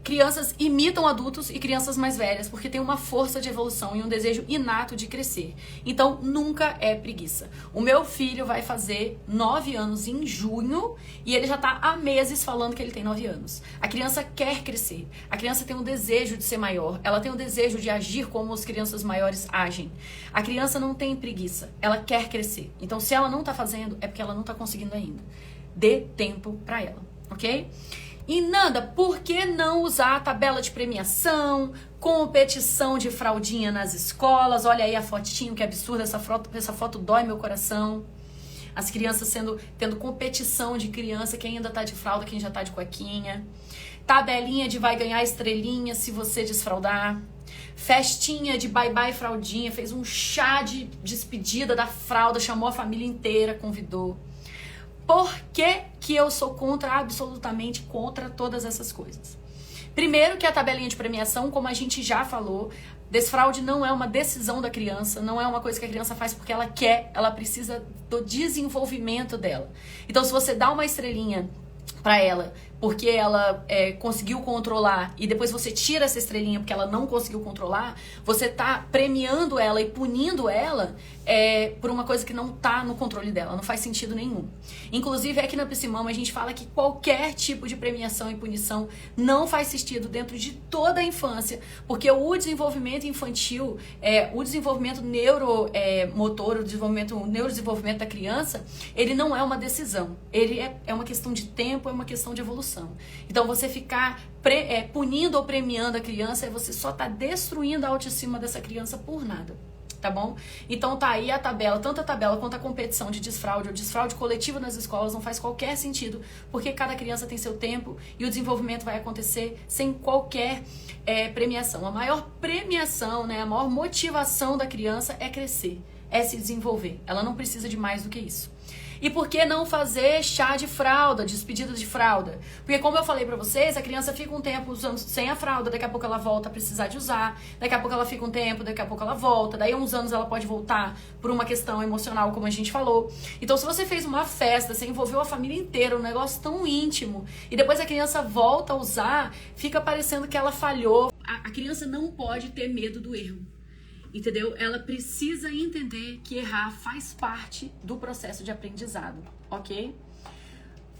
Crianças imitam adultos e crianças mais velhas porque tem uma força de evolução e um desejo inato de crescer. Então, nunca é preguiça. O meu filho vai fazer 9 anos em junho e ele já tá há meses falando que ele tem 9 anos. A criança quer crescer. A criança tem um desejo de ser maior. Ela tem um desejo de agir como as crianças maiores agem. A criança não tem preguiça. Ela quer crescer. Então, se ela não tá fazendo, é porque ela não tá conseguindo ainda. Dê tempo pra ela, ok? E Nanda, por que não usar a tabela de premiação, competição de fraldinha nas escolas? Olha aí a fotinho, que absurda, essa foto dói meu coração. As crianças tendo competição de criança, quem ainda tá de fralda, quem já tá de cuequinha. Tabelinha de vai ganhar estrelinha se você desfraldar. Festinha de bye-bye fraldinha, fez um chá de despedida da fralda, chamou a família inteira, convidou. Por que eu sou absolutamente contra todas essas coisas? Primeiro que a tabelinha de premiação, como a gente já falou, desfraude não é uma decisão da criança, não é uma coisa que a criança faz porque ela quer, ela precisa do desenvolvimento dela. Então, se você dá uma estrelinha pra ela porque ela conseguiu controlar e depois você tira essa estrelinha porque ela não conseguiu controlar, você tá premiando ela e punindo ela por uma coisa que não tá no controle dela, não faz sentido nenhum. Inclusive aqui na Psimama a gente fala que qualquer tipo de premiação e punição não faz sentido dentro de toda a infância, porque o desenvolvimento infantil, o desenvolvimento neuromotor, o neurodesenvolvimento da criança, ele não é uma decisão, ele é uma questão de tempo, é uma questão de evolução. Então você ficar punindo ou premiando a criança, você só tá destruindo a autoestima dessa criança por nada, tá bom? Então tá aí a tabela, tanto a tabela quanto a competição de desfraude ou desfraude coletivo nas escolas não faz qualquer sentido, porque cada criança tem seu tempo e o desenvolvimento vai acontecer sem qualquer premiação. A maior premiação, né, a maior motivação da criança é crescer, é se desenvolver. Ela não precisa de mais do que isso. E por que não fazer chá de fralda, despedida de fralda? Porque como eu falei pra vocês, a criança fica um tempo usando sem a fralda, daqui a pouco ela volta a precisar de usar, daqui a pouco ela fica um tempo, daqui a pouco ela volta, daí uns anos ela pode voltar por uma questão emocional, como a gente falou. Então se você fez uma festa, você envolveu a família inteira, um negócio tão íntimo, e depois a criança volta a usar, fica parecendo que ela falhou. A A criança não pode ter medo do erro, entendeu? Ela precisa entender que errar faz parte do processo de aprendizado, ok?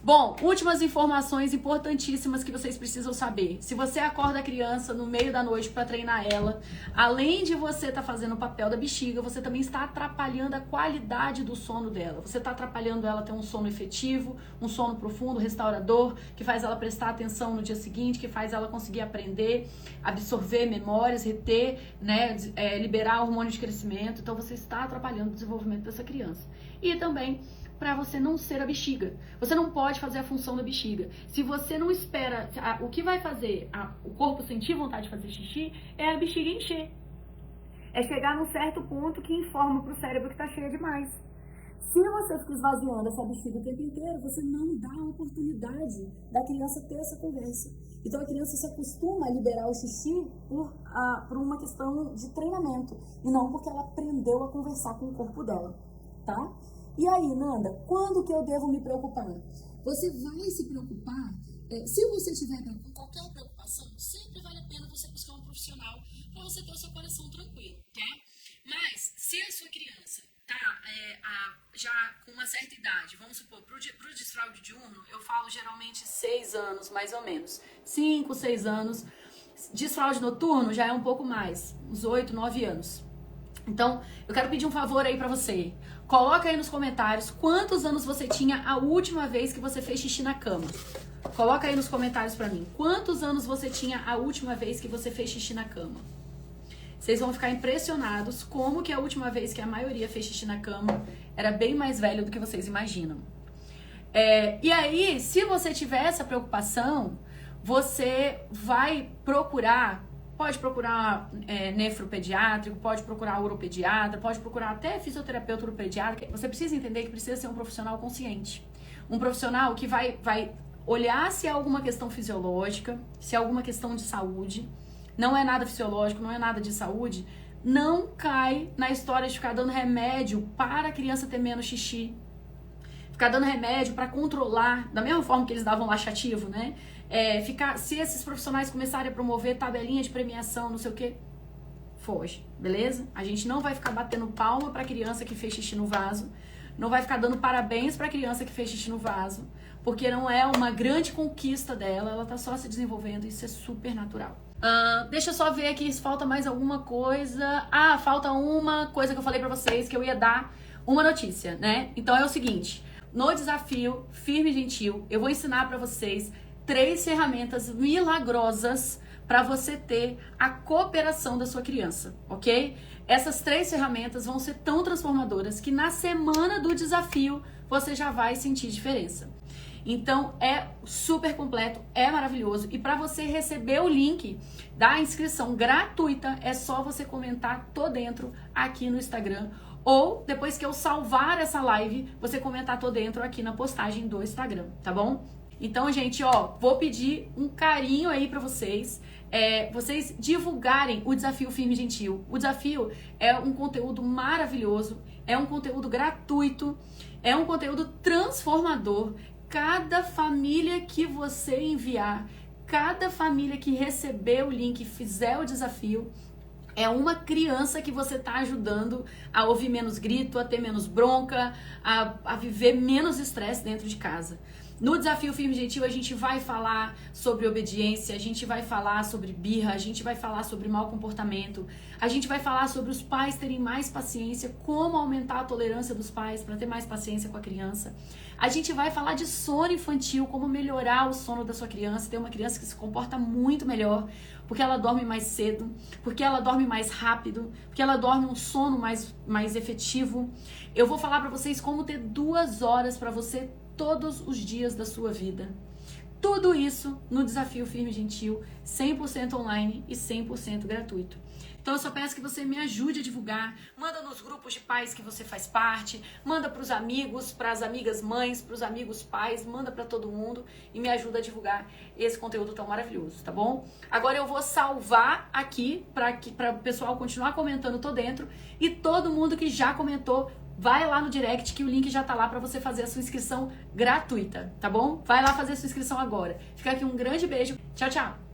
Bom, últimas informações importantíssimas que vocês precisam saber. Se você acorda a criança no meio da noite para treinar ela, além de você estar fazendo o papel da bexiga, você também está atrapalhando a qualidade do sono dela. Você está atrapalhando ela ter um sono efetivo, um sono profundo, restaurador, que faz ela prestar atenção no dia seguinte, que faz ela conseguir aprender, absorver memórias, reter, né, liberar hormônio de crescimento. Então você está atrapalhando o desenvolvimento dessa criança. E também para você não ser a bexiga. Você não pode fazer a função da bexiga. Se você não espera, o que vai fazer o corpo sentir vontade de fazer xixi é a bexiga encher. É chegar num certo ponto que informa para o cérebro que está cheia demais. Se você fica esvaziando essa bexiga o tempo inteiro, você não dá a oportunidade da criança ter essa conversa. Então a criança se acostuma a liberar o xixi por uma questão de treinamento e não porque ela aprendeu a conversar com o corpo dela, tá? E aí, Nanda, quando que eu devo me preocupar? Você vai se preocupar, se você tiver com qualquer preocupação, sempre vale a pena você buscar um profissional para você ter o seu coração tranquilo, tá? Mas, se a sua criança tá já com uma certa idade, vamos supor, pro desfraude diurno, eu falo geralmente 6 anos, mais ou menos, 5, 6 anos. Desfraude noturno já é um pouco mais, uns 8, 9 anos. Então, eu quero pedir um favor aí pra você. Coloca aí nos comentários quantos anos você tinha a última vez que você fez xixi na cama. Coloca aí nos comentários pra mim. Quantos anos você tinha a última vez que você fez xixi na cama? Vocês vão ficar impressionados como que a última vez que a maioria fez xixi na cama era bem mais velho do que vocês imaginam. E aí, se você tiver essa preocupação, você vai procurar... Pode procurar nefropediátrico, pode procurar uropediatra, pode procurar até fisioterapeuta uropediatra. Você precisa entender que precisa ser um profissional consciente. Um profissional que vai olhar se há alguma questão fisiológica, se há alguma questão de saúde. Não é nada fisiológico, não é nada de saúde. Não cai na história de ficar dando remédio para a criança ter menos xixi. Ficar dando remédio para controlar, da mesma forma que eles davam laxativo, né? Se esses profissionais começarem a promover tabelinha de premiação, não sei o que, foge, beleza? A gente não vai ficar batendo palma pra criança que fez xixi no vaso, não vai ficar dando parabéns pra criança que fez xixi no vaso, porque não é uma grande conquista dela, ela tá só se desenvolvendo, isso é super natural. Deixa eu só ver aqui se falta mais alguma coisa. Falta uma coisa que eu falei pra vocês, que eu ia dar uma notícia, né? Então é o seguinte, no desafio Firme e Gentil, eu vou ensinar pra vocês 3 ferramentas milagrosas para você ter a cooperação da sua criança, ok? Essas 3 ferramentas vão ser tão transformadoras que na semana do desafio você já vai sentir diferença. Então é super completo, é maravilhoso. E para você receber o link da inscrição gratuita, é só você comentar "tô dentro" aqui no Instagram. Ou depois que eu salvar essa live, você comentar "tô dentro" aqui na postagem do Instagram, tá bom? Então, gente, vou pedir um carinho aí pra vocês, vocês divulgarem o Desafio Firme e Gentil. O desafio é um conteúdo maravilhoso, é um conteúdo gratuito, é um conteúdo transformador. Cada família que você enviar, cada família que receber o link e fizer o desafio, é uma criança que você tá ajudando a ouvir menos grito, a ter menos bronca, a viver menos estresse dentro de casa. No Desafio Firme e Gentil, a gente vai falar sobre obediência, a gente vai falar sobre birra, a gente vai falar sobre mau comportamento, a gente vai falar sobre os pais terem mais paciência, como aumentar a tolerância dos pais para ter mais paciência com a criança. A gente vai falar de sono infantil, como melhorar o sono da sua criança, ter uma criança que se comporta muito melhor, porque ela dorme mais cedo, porque ela dorme mais rápido, porque ela dorme um sono mais efetivo. Eu vou falar para vocês como ter 2 horas para você todos os dias da sua vida. Tudo isso no Desafio Firme e Gentil, 100% online e 100% gratuito. Então eu só peço que você me ajude a divulgar, manda nos grupos de pais que você faz parte, manda para os amigos, para as amigas mães, para os amigos pais, manda para todo mundo e me ajuda a divulgar esse conteúdo tão maravilhoso, tá bom? Agora eu vou salvar aqui para o pessoal continuar comentando "tô dentro", e todo mundo que já comentou, vai lá no direct que o link já tá lá para você fazer a sua inscrição gratuita, tá bom? Vai lá fazer a sua inscrição agora. Fica aqui um grande beijo. Tchau, tchau!